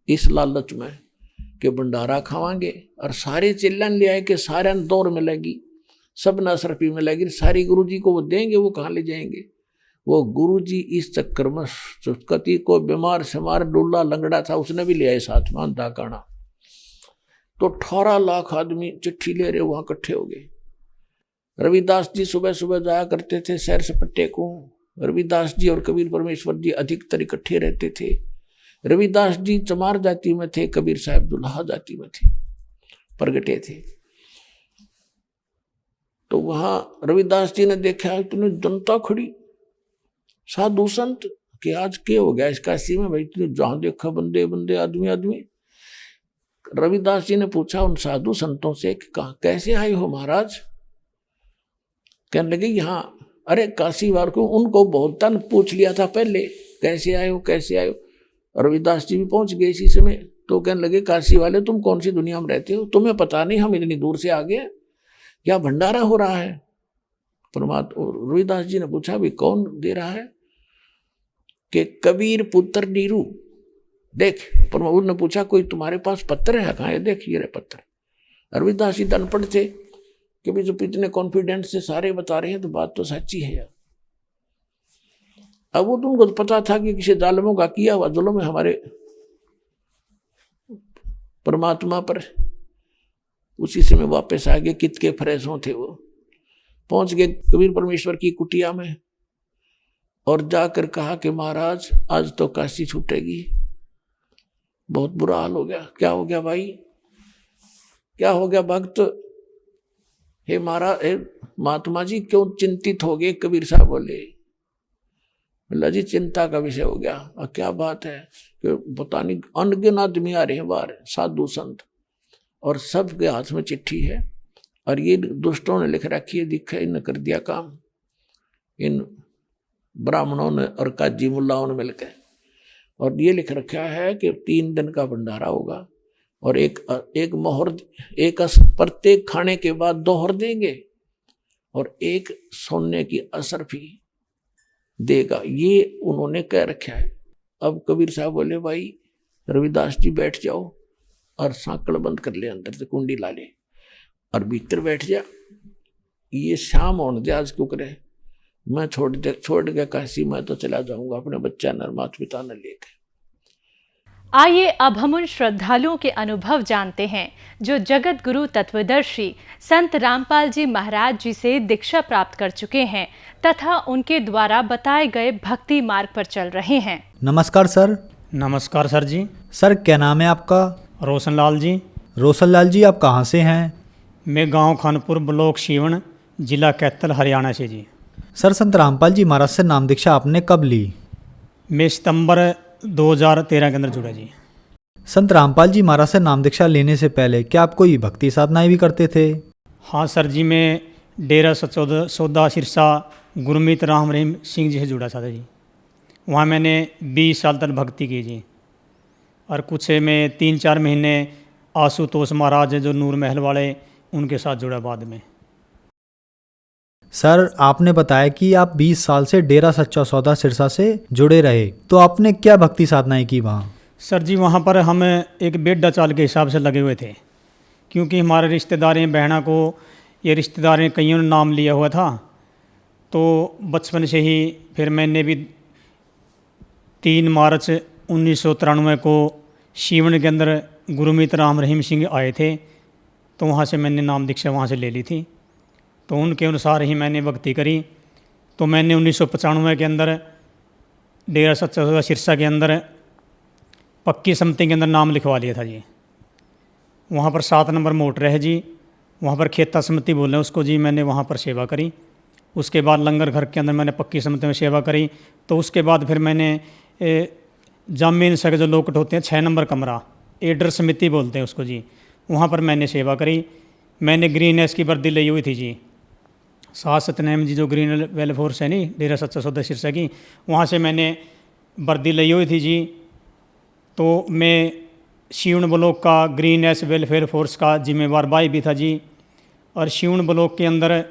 इस लालच में कि भंडारा खावांगे। और सारे चिल्लन ले आए कि सारे दौर मिलेगी, सब नसरफी मिलेगी, सारी गुरु जी को वो देंगे, वो कहाँ ले जाएंगे। वो गुरु जी इस चक्कर में, कति को बीमार सिमार डुल्ला लंगड़ा था, उसने भी ले आए साथ में अंधा काना। तो 18 लाख आदमी चिट्ठी ले रहे वहां इकट्ठे हो गए। रविदास जी सुबह सुबह जाया करते थे सैर सपट्टे को। रविदास जी और कबीर परमेश्वर जी अधिकतर इकट्ठे रहते थे। रविदास जी चमार जाति में थे, कबीर साहब दुल्हा जाति में थे, प्रगटे थे। तो वहां रविदास जी ने देखा इतनी जनता खड़ी, साधु संत, कि आज क्या हो गया इस काशी में भाई, इतनी जहां देखा बंदे बंदे, आदमी आदमी। रविदास जी ने पूछा उन साधु संतों से कि कैसे आए हो महाराज। कहने लगे यहाँ, अरे काशी वार को, उनको बहुत तन पूछ लिया था पहले, कैसे आए हो कैसे आए हो। रविदास जी भी पहुंच गए इसी समय। तो कहने लगे काशी वाले, तुम कौन सी दुनिया में रहते हो, तुम्हें पता नहीं हम इतनी दूर से आ गए, क्या भंडारा हो रहा है। परमात्मा रविदास जी ने पूछा भी कौन दे रहा है, कि कबीर पुत्र नीरू। देख, परमात्मा ने पूछा कोई तुम्हारे पास पत्र है, कहाँ है, देख ये रहे पत्र। रविदास जी अनपढ़ थे कि भी जो इतने कॉन्फिडेंस से सारे बता रहे हैं तो बात तो सच्ची है यार। अब वो तुमको पता था कि किसी जालिमों का किया हुआ जुल्म है हमारे परमात्मा पर। उसी से में वापस आ गए, कित के फरेसों थे वो। पहुंच गए कबीर परमेश्वर की कुटिया में और जाकर कहा कि महाराज आज तो काशी छूटेगी। बहुत बुरा हाल हो गया। क्या हो गया भाई, क्या हो गया भक्त। हे महाराज, हे महात्मा जी क्यों चिंतित हो गए। कबीर साहब बोले, बोला जी चिंता का विषय हो गया। और क्या बात है कि पता नहीं अनगिन आदमी आ रहे हैं बाहर, साधु संत, और सबके हाथ में चिट्ठी है। और ये दुष्टों ने लिख रखी है, दिखा इन्हें कर दिया काम, इन ब्राह्मणों ने और काजी मुल्लाओं ने मिलकर। और ये लिख रखा है कि 3 दिन का भंडारा होगा और एक मोहर, एक प्रत्येक खाने के बाद दोहर देंगे और एक सोने की असरफी देगा। ये उन्होंने कह रखा है। अब कबीर साहब बोले भाई रविदास जी बैठ जाओ और सांकड़ बंद कर ले, अंदर से कुंडी ला ले और भीतर बैठ जा। ये शाम होने दे आज क्यों करे, मैं छोड़ के काशी मैं तो चला जाऊंगा अपने बच्चा न माता पिता न लेकर। आइए अब हम उन श्रद्धालुओं के अनुभव जानते हैं जो जगत गुरु तत्वदर्शी संत रामपाल जी महाराज जी से दीक्षा प्राप्त कर चुके हैं तथा उनके द्वारा बताए गए भक्ति मार्ग पर चल रहे हैं। नमस्कार सर। नमस्कार सर जी। सर क्या नाम है आपका? रोशनलाल जी। रोशनलाल जी आप कहाँ से हैं? मैं गांव खानपुर ब्लॉक सीवन जिला कैथल हरियाणा से जी। सर संत रामपाल जी महाराज से नाम दीक्षा आपने कब ली? मैं सितंबर 2013 के अंदर जुड़ा जी। संत रामपाल जी महाराज से नाम दीक्षा लेने से पहले क्या आप कोई भक्ति साधनाएं भी करते थे? हाँ सर जी, मैं डेरा सचौदा सिरसा गुरमीत राम रहीम सिंह जी से जुड़ा था जी। वहाँ मैंने 20 साल तक भक्ति की जी। और कुछ मैं 3-4 महीने आशुतोष महाराज जो नूर महल वाले, उनके साथ जुड़ा बाद में। सर आपने बताया कि आप 20 साल से डेरा सच्चा सौदा सिरसा से जुड़े रहे, तो आपने क्या भक्ति साधनाएं की वहाँ? सर जी वहाँ पर हम एक बेड्डा चाल के हिसाब से लगे हुए थे क्योंकि हमारे रिश्तेदार बहना को ये रिश्तेदार कईयों ने नाम लिया हुआ था। तो बचपन से ही फिर मैंने भी 3 मार्च 1993 को सीवन के अंदर गुरमीत राम रहीम सिंह आए थे, तो वहाँ से मैंने नाम दीक्षा वहाँ से ले ली थी। तो उनके अनुसार ही मैंने भक्ति करी। तो मैंने 1995 के अंदर डेरा सच्चा सौदा सिरसा के अंदर पक्की समिति के अंदर नाम लिखवा लिया था जी। वहाँ पर 7 नंबर मोटर है जी, वहाँ पर खेता समिति बोल रहे हैं उसको जी, मैंने वहाँ पर सेवा करी। उसके बाद लंगर घर के अंदर मैंने पक्की समिति में सेवा करी। तो उसके बाद फिर मैंने जामीन सके जो लोकट होते हैं 6 नंबर कमरा, एडर समिति बोलते हैं उसको जी, वहाँ पर मैंने सेवा करी। मैंने ग्रीन एस की वर्दी ली हुई थी जी, सात सतनाम जी जो ग्रीन वेल फोर्स है नहीं डेरा सच्चा सौदा सिरसा की, वहाँ से मैंने वर्दी ली हुई थी जी। तो मैं सीवन ब्लॉक का ग्रीन एस वेलफेयर फोर्स का जिम्मेवार भाई भी था जी। और सीवन ब्लॉक के अंदर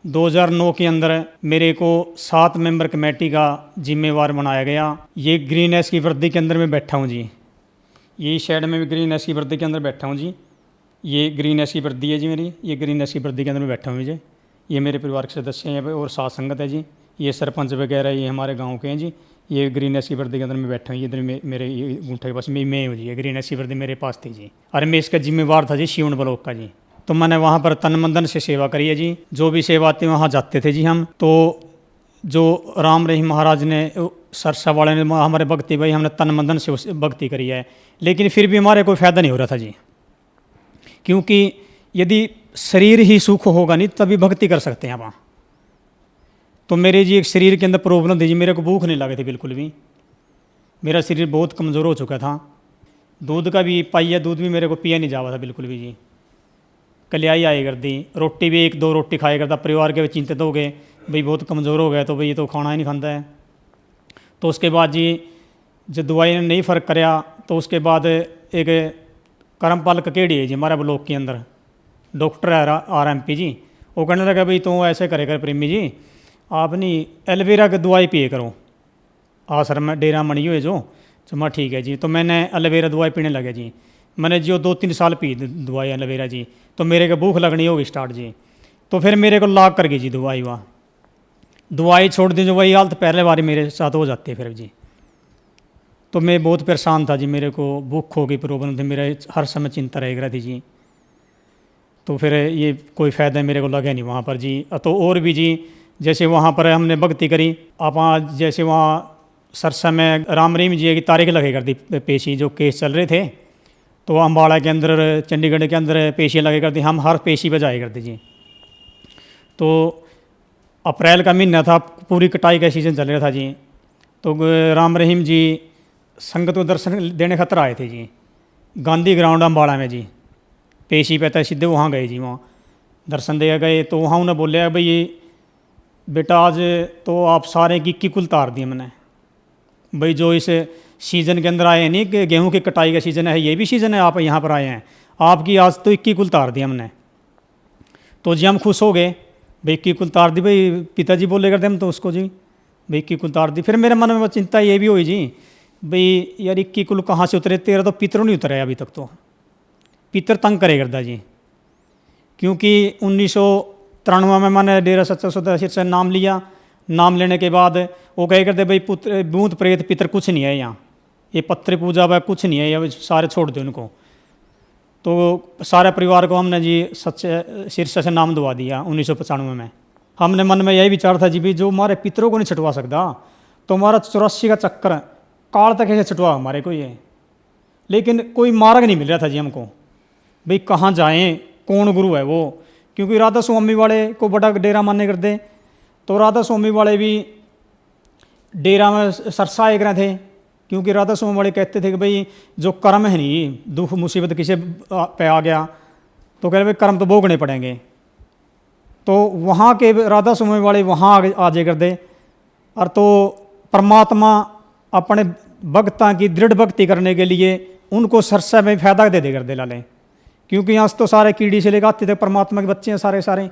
2009 के अंदर मेरे को 7 मेंबर कमेटी का जिम्मेवार बनाया गया। ये ग्रीन एस की वर्दी के अंदर मैं बैठा हूँ जी, यही साइड में भी ग्रीन एस की वर्दी के अंदर बैठा हूँ जी। ये ग्रीन एस की वर्दी है जी मेरी, ये ग्रीन एस की वर्दी के अंदर मैं बैठा हूँ जी। ये मेरे परिवार के सदस्य हैं और साथ संगत है जी, ये सरपंच वगैरह ये हमारे गांव के हैं जी। ये ग्रीन एस की वर्दी के अंदर मैं बैठा हूँ, इधर मेरे अंगूठे के पास मैं हूँ जी। ये ग्रीन एस की वर्दी मेरे पास थी जी, और मैं इसका जिम्मेवार था जी सीवन ब्लॉक का जी। तो मैंने वहाँ पर तन मन से सेवा करी है जी, जो भी सेवा आती वहाँ जाते थे जी हम। तो जो राम रहीम महाराज ने सरसा वाले ने हमारे भक्ति भाई हमने तन मन से भक्ति करी है, लेकिन फिर भी हमारे कोई फ़ायदा नहीं हो रहा था जी। क्योंकि यदि शरीर ही सुख होगा नहीं तभी भक्ति कर सकते हैं आप। तो मेरे जी एक शरीर के अंदर प्रॉब्लम थी जी, मेरे को भूख नहीं लगी थी बिल्कुल भी, मेरा शरीर बहुत कमज़ोर हो चुका था। दूध का भी पाइया दूध भी मेरे को पिया नहीं जावा था बिल्कुल भी जी। कलियाई आई कर दी, रोटी भी 1-2 रोटी खाया करता। परिवार के चिंतित हो गए भाई बहुत कमज़ोर हो गया, तो भाई ये तो खाना ही नहीं खाता है। तो उसके बाद जी जब दवाई ने नहीं फ़र्क कराया, तो उसके बाद एक करमपाल ककेड़ी है जी हमारा ब्लॉक के अंदर, डॉक्टर है RMP जी, वो कहने लगा भाई तो ऐसे करे कर प्रेमी जी, आप नहीं एलोवेरा की दवाई पिए करो आश्रम में डेरा मणी हुए जो मैं ठीक है जी। तो मैंने एलोवेरा दवाई पीने लगे जी। मैंने जो 2-3 साल पी दवाई एलोवेरा जी, तो मेरे को भूख लगनी होगी स्टार्ट जी। तो फिर मेरे को लाग कर गई जी दवाई, वहाँ दवाई छोड़ दी जो वही हालत पहले बारी मेरे साथ हो जाती है फिर जी। तो मैं बहुत परेशान था जी, मेरे को भूख हो गई प्रॉब्लम थी, मेरा हर समय चिंता रह रही थी जी। तो फिर ये कोई फ़ायदा मेरे को लगा नहीं वहाँ पर जी। तो और भी जी जैसे वहाँ पर हमने भक्ति करी, आप जैसे वहाँ सरसा में राम रहीम जी की तारीख लगे कर दी पेशी, जो केस चल रहे थे, तो अम्बाड़ा के अंदर चंडीगढ़ के अंदर पेशी लगे कर दी, हम हर पेशी पर जाए करते जी। तो अप्रैल का महीना था, पूरी कटाई का सीज़न चल रहा था जी। तो राम रहीम जी संगत को दर्शन देने खतर आए थे जी, गांधी ग्राउंड अम्बाड़ा में जी। पेशी पे था, सीधे वहाँ गए जी, वहाँ दर्शन दे गए। तो वहाँ उन्हें बोले भाई बेटा आज तो आप सारे की कुल तार दिए मैंने, भाई जो इस सीज़न के अंदर आए नहीं कि गेहूं की कटाई का सीज़न है, ये भी सीज़न है, आप यहाँ पर आए हैं, आपकी आज तो 21 कुल तार दी हमने। तो जी हम खुश हो गए, भाई 21 कुल तार दी, भाई पिताजी बोले करते हम तो उसको जी, भाई 21 कुल तार दी। फिर मेरे मन में चिंता ये भी हुई जी, भाई यार 21 कुल कहाँ से उतरे, तेरा तो पितर नहीं उतरे अभी तक, तो पितर तंग करे करता जी। क्योंकि 1993 में मैंने डेरा सच्चा सौदा सिरसा नाम लिया, नाम लेने के बाद वो कहे करते भाई पुत्र भूत प्रेत पितर कुछ नहीं है यहाँ, ये पत्र पूजा वह कुछ नहीं है, ये सारे छोड़ दो उनको। तो सारे परिवार को हमने जी सच्चे सिरसा से नाम दवा दिया 1995 में। हमने मन में यही विचार था जी भी जो हमारे पितरों को नहीं छुटवा सकता, तो हमारा 84 का चक्कर काल तक ऐसे छुटवा हमारे को ये। लेकिन कोई मार्ग नहीं मिल रहा था जी हमको, भाई कहाँ जाएं, कौन गुरु है वो। क्योंकि राधा स्वामी वाले को बड़ा डेरा मानने करते, तो राधा स्वामी वाले भी डेरा में सरसाए कर थे। क्योंकि राधा स्वामी वाले कहते थे कि भाई जो कर्म है नहीं, दुख मुसीबत किसी पे आ गया तो कह रहे भाई कर्म तो भोगने पड़ेंगे। तो वहाँ के राधा स्वामी वाले वहाँ आ जाए कर दे, और तो परमात्मा अपने भक्तां की दृढ़ भक्ति करने के लिए उनको सरसा में फायदा दे कर दे लाले। क्योंकि यहाँ तो सारे कीड़ी से लेकर आते थे, परमात्मा के बच्चे हैं सारे सारे।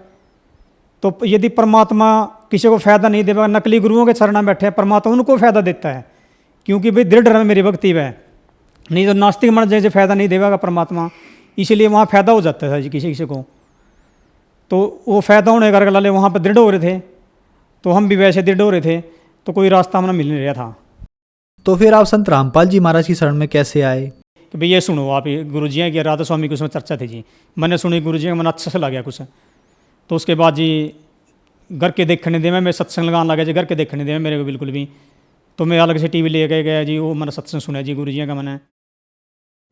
तो यदि परमात्मा किसी को फ़ायदा नहीं देगा, नकली गुरुओं के चरण में बैठे हैं, परमात्मा उनको फ़ायदा देता है। क्योंकि भाई दृढ़ रहे मेरी भक्ति वह नहीं, तो नास्तिक मन जैसे फ़ायदा नहीं देगा परमात्मा। इसलिए वहाँ फ़ायदा हो जाता था जी किसी किसी को। तो वो फ़ायदा होने का लाले वहाँ पर दृढ़ हो रहे थे, तो हम भी वैसे दृढ़ हो रहे थे, तो कोई रास्ता हमें मिल नहीं रहा था। तो फिर आप संत रामपाल जी महाराज की शरण में कैसे आए? कि भाई ये सुनो आप, गुरु जी हैं कि राधा स्वामी की उसमें चर्चा थी जी, मैंने सुनी गुरु जी का, मन अच्छा से लगा कुछ। तो उसके बाद जी घर के देखने दे, मैं सत्संग लगाने लगा जी, घर के देखने दे मेरे को बिल्कुल भी। तो मैं अलग से टीवी ले गया जी, वो मैंने सत्संग सुना जी गुरु जी का। मैंने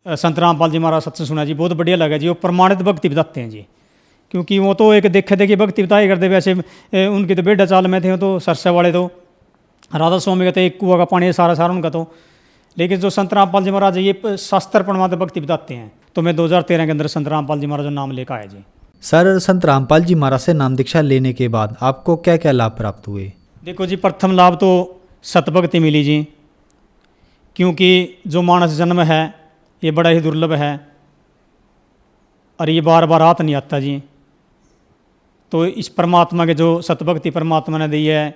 संत रामपाल जी महाराज सत्संग सुना जी, बहुत बढ़िया लगा जी। वो प्रमाणित भक्ति बताते हैं जी, क्योंकि वो तो एक देखे देखी भक्ति बताई करते, वैसे उनकी तो बेड़ा चाल में थे, तो सरसे वाले तो राधा स्वामी का तो एक कुआ का पानी है सारा सारा उनका तो। लेकिन जो संत रामपाल जी महाराज ये शास्त्र प्रमाणित भक्ति बताते हैं। तो मैं 2013 के अंदर संत रामपाल जी महाराज नाम लेकर आया जी। सर, संत रामपाल जी महाराज से नाम दीक्षा लेने के बाद आपको क्या क्या लाभ प्राप्त हुए? देखो जी, प्रथम लाभ तो सतभक्ति मिली जी, क्योंकि जो मानस जन्म है ये बड़ा ही दुर्लभ है और ये बार बार हाथ नहीं आता जी। तो इस परमात्मा के जो सतभक्ति परमात्मा ने दी है,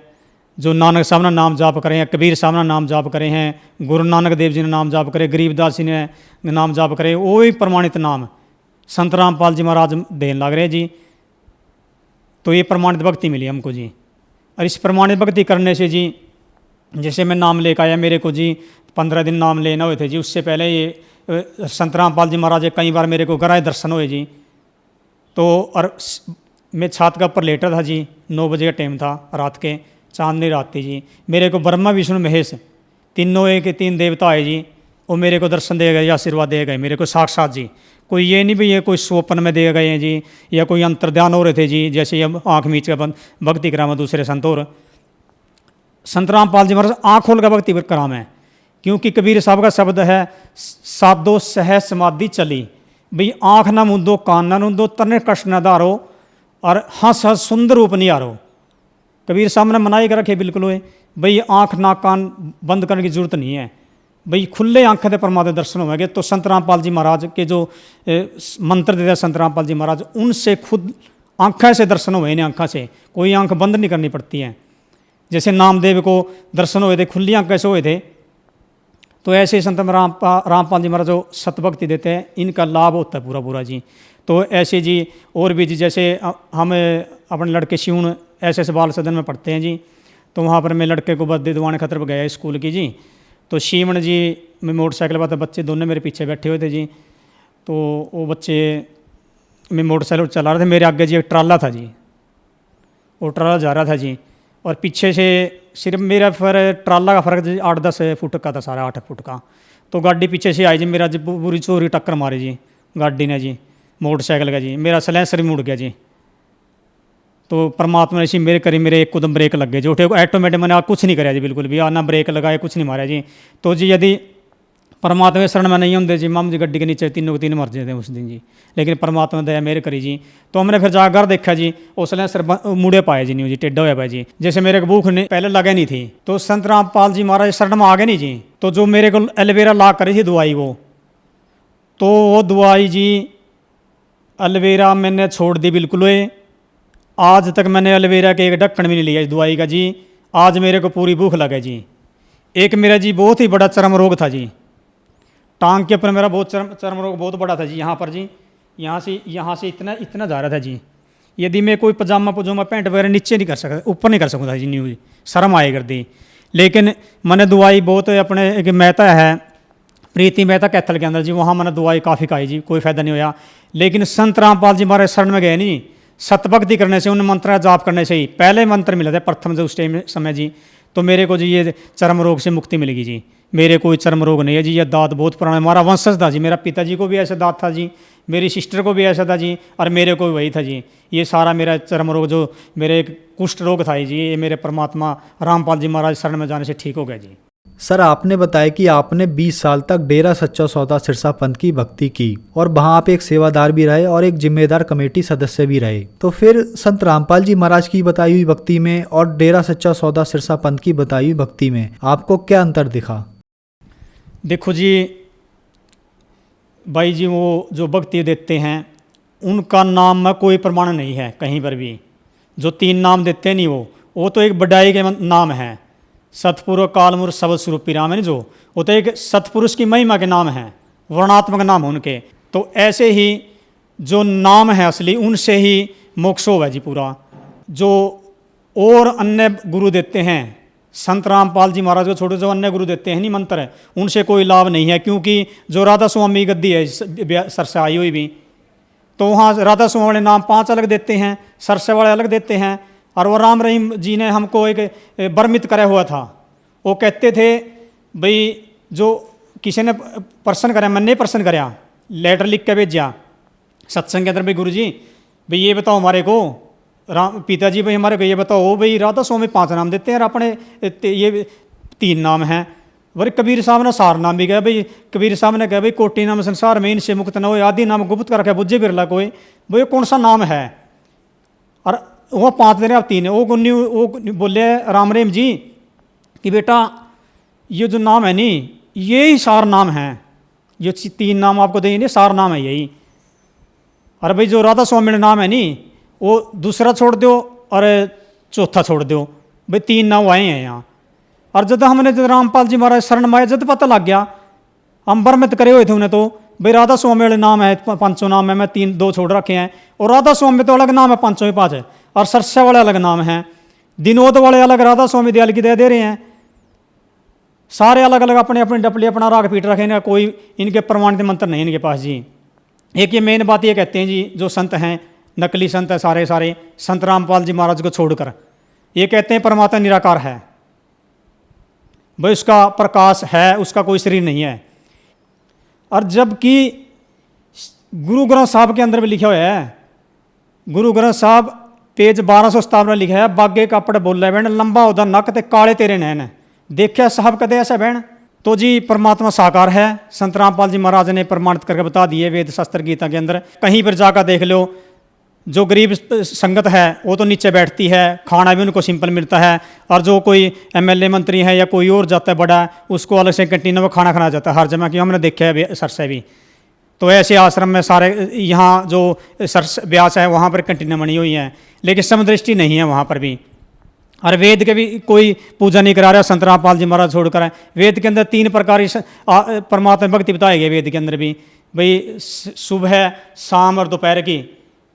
जो नानक साहब ने नाम जाप करे हैं, कबीर साहब ने नाम जाप करे हैं, गुरु नानक देव जी ने नाम जाप करे, गरीबदास जी ने नाम जाप करे, वो भी प्रमाणित नाम संत रामपाल जी महाराज देने लग रहे जी। तो ये प्रमाणित भक्ति मिली हमको जी। और इस प्रमाणित भक्ति करने से जी, जैसे मैं नाम लेकर आया, मेरे को जी 15 दिन नाम लेना हुए थे जी। उससे पहले ये संत रामपाल जी महाराज कई बार मेरे को गराए दर्शन हुए जी। तो और मैं छात का ऊपर लेटा था जी, 9 बजे का टाइम था रात के, चांदनी रात थी जी। मेरे को ब्रह्मा विष्णु महेश तीनों एक 3 देवता आए जी, वो मेरे को दर्शन दे गए, आशीर्वाद दे गए मेरे को साक्षात जी। कोई ये नहीं भी ये कोई स्वप्न में दे गए हैं जी, या कोई अंतर्ध्यान हो रहे थे जी, जैसे ये आँख मीच का भक्ति कराम दूसरे संत। और संत रामपाल जी महाराज आँख खोल का भक्ति कराम है, क्योंकि कबीर साहब का शब्द है साधो सहज समाधि चली, भाई आँख ना मुंदो कान ना मुंदो तने कष्ट न धारो और हंस हंस सुंदर रूप नहीं आरो। कबीर साहब ने मनाई कर रखे बिल्कुल हुए, भाई आँख ना कान बंद करने की जरूरत नहीं है, भाई खुले आंखें से परमात्मा दर्शन होंगे। तो संत रामपाल जी महाराज के जो मंत्र देते संत रामपाल जी महाराज, उनसे खुद आंखें से दर्शन हुए, इन्हें आंखों से कोई आंख बंद नहीं करनी पड़ती है। जैसे नामदेव को दर्शन हुए थे खुली आंखें से हुए थे, तो ऐसे ही संत रामपाल जी महाराज जो सतभक्ति देते हैं, इनका लाभ होता है पूरा पूरा जी। तो ऐसे जी और भी जी, जैसे हम अपने लड़के शिवन ऐसे बाल सदन में पढ़ते हैं जी, तो वहाँ पर मैं लड़के को बर्दे दिवाने खतर पर गया स्कूल की जी। तो शिवन जी मैं मोटरसाइकिल पर था, बच्चे दोनों मेरे पीछे बैठे हुए थे जी। तो वो बच्चे मैं मोटरसाइकिल चला रहे थे, मेरे आगे जी एक ट्राला था जी, वो ट्राला जा रहा था जी, और पीछे से सिर्फ मेरा फिर ट्राला का फ़र्क जी 8-10 फुट का था, सारा 8 फुट का। तो गाड़ी पीछे से आई जी, मेरा जी पूरी चोरी टक्कर मारी जी गाड़ी ने जी, मोटरसाइकिल का जी, मेरा सलेंसर भी मुड़ गया जी। तो परमात्मा ने इसी मेरे करी मेरे एक कदम ब्रेक लग गए जो ऑटोमेटिक मैंने कुछ नहीं कराया जी, बिल्कुल भी ना ब्रेक लगाए, कुछ नहीं मारा जी। तो जी यदि परमात्मा के शरण में नहीं होंगे जी, माम जी गड्डी के नीचे 3 मर जाते उस दिन जी। लेकिन परमात्मा दया मेरे करी जी। तो हमने फिर जाकर घर देखा जी, उसने सर मुड़े पाए जी, नहीं जी टेढ़ा हुआ पाए जी। जैसे मेरे को भूख नहीं पहले लगे नहीं थी, तो संत रामपाल जी महाराज शरण में आ गए नहीं जी। तो जो मेरे को एलोवेरा ला करी थी दवाई, वो दवाई जी एलोवेरा मैंने छोड़ दी बिल्कुल। आज तक मैंने एलोवेरा के एक ढक्कन भी नहीं लिया इस दवाई का जी। आज मेरे को पूरी भूख लगे जी। एक मेरा जी बहुत ही बड़ा चर्म रोग था जी, टांग के ऊपर मेरा बहुत चर्म रोग बहुत बड़ा था जी। यहाँ पर जी यहाँ से इतना जा रहा था जी। यदि मैं कोई पजामा पैंट वगैरह नीचे नहीं कर सकता, ऊपर नहीं कर सकता जी, न्यूज शर्म आए कर दी। लेकिन मैंने दवाई बहुत अपने एक मेहता है प्रीति मेहता कैथल के अंदर जी, वहाँ मैंने दवाई काफ़ी खाई जी, कोई फायदा नहीं होया। लेकिन संत रामपाल जी हमारे शरण में गए नहीं, सतभक्ति करने से, उन मंत्र जाप करने से ही पहले मंत्र मिला था प्रथम जो उस टाइम समय जी। तो मेरे को जी ये चर्म रोग से मुक्ति मिलेगी जी। मेरे कोई चर्म रोग नहीं है जी, ये दांत बहुत पुराना हमारा वंशज था जी। मेरा पिताजी को भी ऐसा दांत था जी, मेरी सिस्टर को भी ऐसा था जी, और मेरे को भी वही था जी। ये सारा मेरा चर्म रोग जो मेरे एक कुष्ठ रोग था जी, ये मेरे परमात्मा रामपाल जी महाराज शरण में जाने से ठीक हो गया जी। सर, आपने बताया कि आपने 20 साल तक डेरा सच्चा सौदा सिरसा पंथ की भक्ति की और वहाँ आप एक सेवादार भी रहे और एक जिम्मेदार कमेटी सदस्य भी रहे। तो फिर संत रामपाल जी महाराज की बताई हुई भक्ति में और डेरा सच्चा सौदा सिरसा पंथ की बताई हुई भक्ति में आपको क्या अंतर दिखा? देखो जी भाई जी, वो जो भक्ति देते हैं उनका नाम में कोई प्रमाण नहीं है कहीं पर भी। जो 3 नाम देते नहीं वो तो एक बढ़ाई के नाम है। सतपुर कालमूर सबद स्वरूपी राम है जो, वो तो एक सतपुरुष की महिमा के नाम है, वर्णात्मक नाम है उनके। तो ऐसे ही जो नाम है असली उनसे ही मोक्ष होगा जी पूरा। जो और अन्य गुरु देते हैं, संत रामपाल जी महाराज को छोड़ो, जो अन्य गुरु देते हैं नहीं मंत्र है, उनसे कोई लाभ नहीं है। क्योंकि जो राधा स्वामी गद्दी है सरसे आई हुई भी, तो वहाँ राधा स्वामी वाले नाम 5 अलग देते हैं, सरसे वाले अलग देते हैं। और वो राम रहीम जी ने हमको एक बर्मित करा हुआ था। वो कहते थे भाई जो किसी ने प्रश्न कराया, मैंने प्रश्न कराया, लेटर लिख के भेजा सत्संग के अंदर, भाई गुरु जी भाई ये बताओ हमारे को, राम पिताजी भाई हमारे को ये बताओ, भाई राधा स्वामी 5 नाम देते हैं और अपने ये 3 नाम हैं। वही कबीर साहब ने 4 नाम भी कहा, भाई कबीर साहब ने कहा भाई कोटि नाम संसार में इनसे मुक्त न हो, आदि नाम गुप्त कर रखे बुझे बिरला कोई, भाई कौन सा नाम है। और वो 5 दे रहे आप 3 है। वो बोले राम रहीम जी कि बेटा ये जो नाम है नी, ये ही 4 नाम हैं, ये 3 नाम आपको देंगे 4 नाम है यही। और भाई जो राधा स्वामी नाम है नी, वो दूसरा छोड़ दो और चौथा छोड़ दो, भाई 3 नाम आए हैं यहाँ। और जब हमने जब रामपाल जी महाराज शरण माए, जब पता लग गया, हम बरमित करे हुए थे उन्हें, तो भाई राधा स्वामी वाले नाम है 5 नाम है, मैं 2 छोड़ रखे हैं। और राधा स्वामी तो अलग नाम है, 5 है। और सरसे वाले अलग नाम हैं, दिनोद वाले अलग, राधा स्वामी दयाल की दे रहे हैं, सारे अलग अलग अपने अपने डपली अपना राग पीट रखे हैं, कोई इनके प्रमाणित मंत्र नहीं इनके पास जी। एक ये मेन बात ये कहते हैं जी, जो संत हैं नकली संत है सारे संत रामपाल जी महाराज को छोड़कर, ये कहते हैं परमात्मा निराकार है, भाई उसका प्रकाश है, उसका कोई शरीर नहीं है। और जबकि गुरु ग्रंथ साहब के अंदर भी लिखा हुआ है, गुरु ग्रंथ साहब पेज 1257 लिखा है, बागे कापड़ बोले बहन, लंबा उदा नक ते काले तेरे नैन, देखा साहब कदे ऐसा बहन। तो जी परमात्मा साकार है, संत रामपाल जी महाराज ने प्रमाणित करके बता दिए वेद शास्त्र गीता के अंदर। कहीं पर जाकर देख लो, जो गरीब संगत है वो तो नीचे बैठती है, खाना भी उनको सिंपल मिलता है। और जो कोई एमएलए मंत्री है या कोई और जाता है बड़ा, उसको अलग से कैंटीन में खाना खाना जाता है हर जगह की, हमने देखा है सर से भी। तो ऐसे आश्रम में सारे, यहाँ जो सर ब्यास है वहाँ पर कैंटीनें बनी हुई हैं, लेकिन समदृष्टि नहीं है वहाँ पर भी। और वेद के भी कोई पूजा नहीं करा रहा संत रामपाल जी महाराज छोड़कर। वेद के अंदर 3 प्रकार की परमात्मा भक्ति बताई गई वेद के अंदर भी, भाई सुबह शाम और दोपहर की।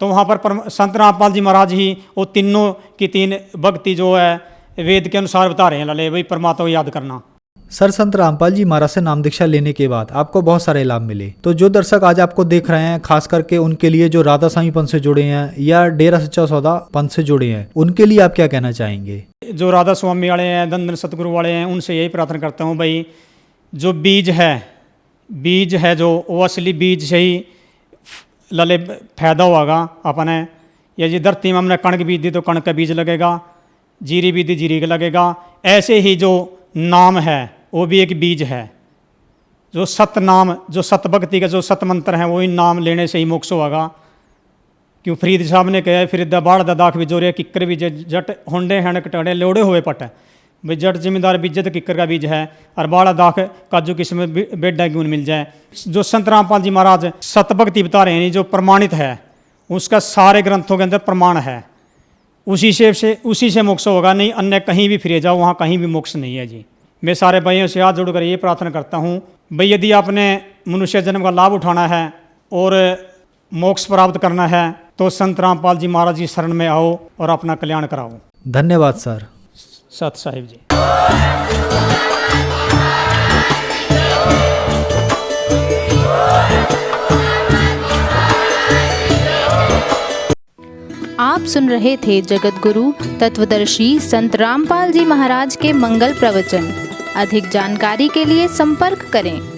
तो वहाँ पर संत रामपाल जी महाराज ही वो तीनों की 3 भक्ति जो है वेद के अनुसार बता रहे हैं, लले भाई परमात्मा को याद करना। सर, संत रामपाल जी महाराज से नाम दीक्षा लेने के बाद आपको बहुत सारे लाभ मिले, तो जो दर्शक आज आपको देख रहे हैं, खास करके उनके लिए जो राधा स्वामी पंथ से जुड़े हैं या डेरा सच्चा सौदा पंथ से जुड़े हैं, उनके लिए आप क्या कहना चाहेंगे? जो राधा स्वामी वाले हैं, दंदन सतगुरु वाले हैं, उनसे यही प्रार्थना करता हूँ भाई, जो बीज है जो वो असली बीज से ही लले फायदा होगा अपने। या जी धरती में हमने कणक बीज दी तो कणक का बीज लगेगा, जीरी बीज दी जीरी का लगेगा। ऐसे ही जो नाम है वो भी एक बीज है, जो सत नाम, जो सत भक्ति का जो सत मंत्र है, वो इन नाम लेने से ही मोक्ष होगा। क्यों फरीद साहब ने कहा, फिर बाढ़ दा दाख भी जोरे किक्कर भी जट होंडे हैं कटड़े लोड़े हुए पट, भाई जट जिम्मेदार बीजत किक्कर का बीज है, और बाड़ा दाख काजू किस्म बेडा गुण मिल जाए। जो संत रामपाल जी महाराज सत भक्ति बता रहे हैं, जो प्रमाणित है, उसका सारे ग्रंथों के अंदर प्रमाण है, उसी से मोक्ष होगा, नहीं अन्य कहीं भी फिरे जाओ वहाँ कहीं भी मोक्ष नहीं है जी। मैं सारे भाइयों से हाथ जोड़कर ये प्रार्थना करता हूँ भाई, यदि आपने मनुष्य जन्म का लाभ उठाना है और मोक्ष प्राप्त करना है तो संत रामपाल जी महाराज की शरण में आओ और अपना कल्याण कराओ। धन्यवाद सर। सत साहिब जी। आप सुन रहे थे जगत गुरु तत्वदर्शी संत रामपाल जी महाराज के मंगल प्रवचन। अधिक जानकारी के लिए संपर्क करें।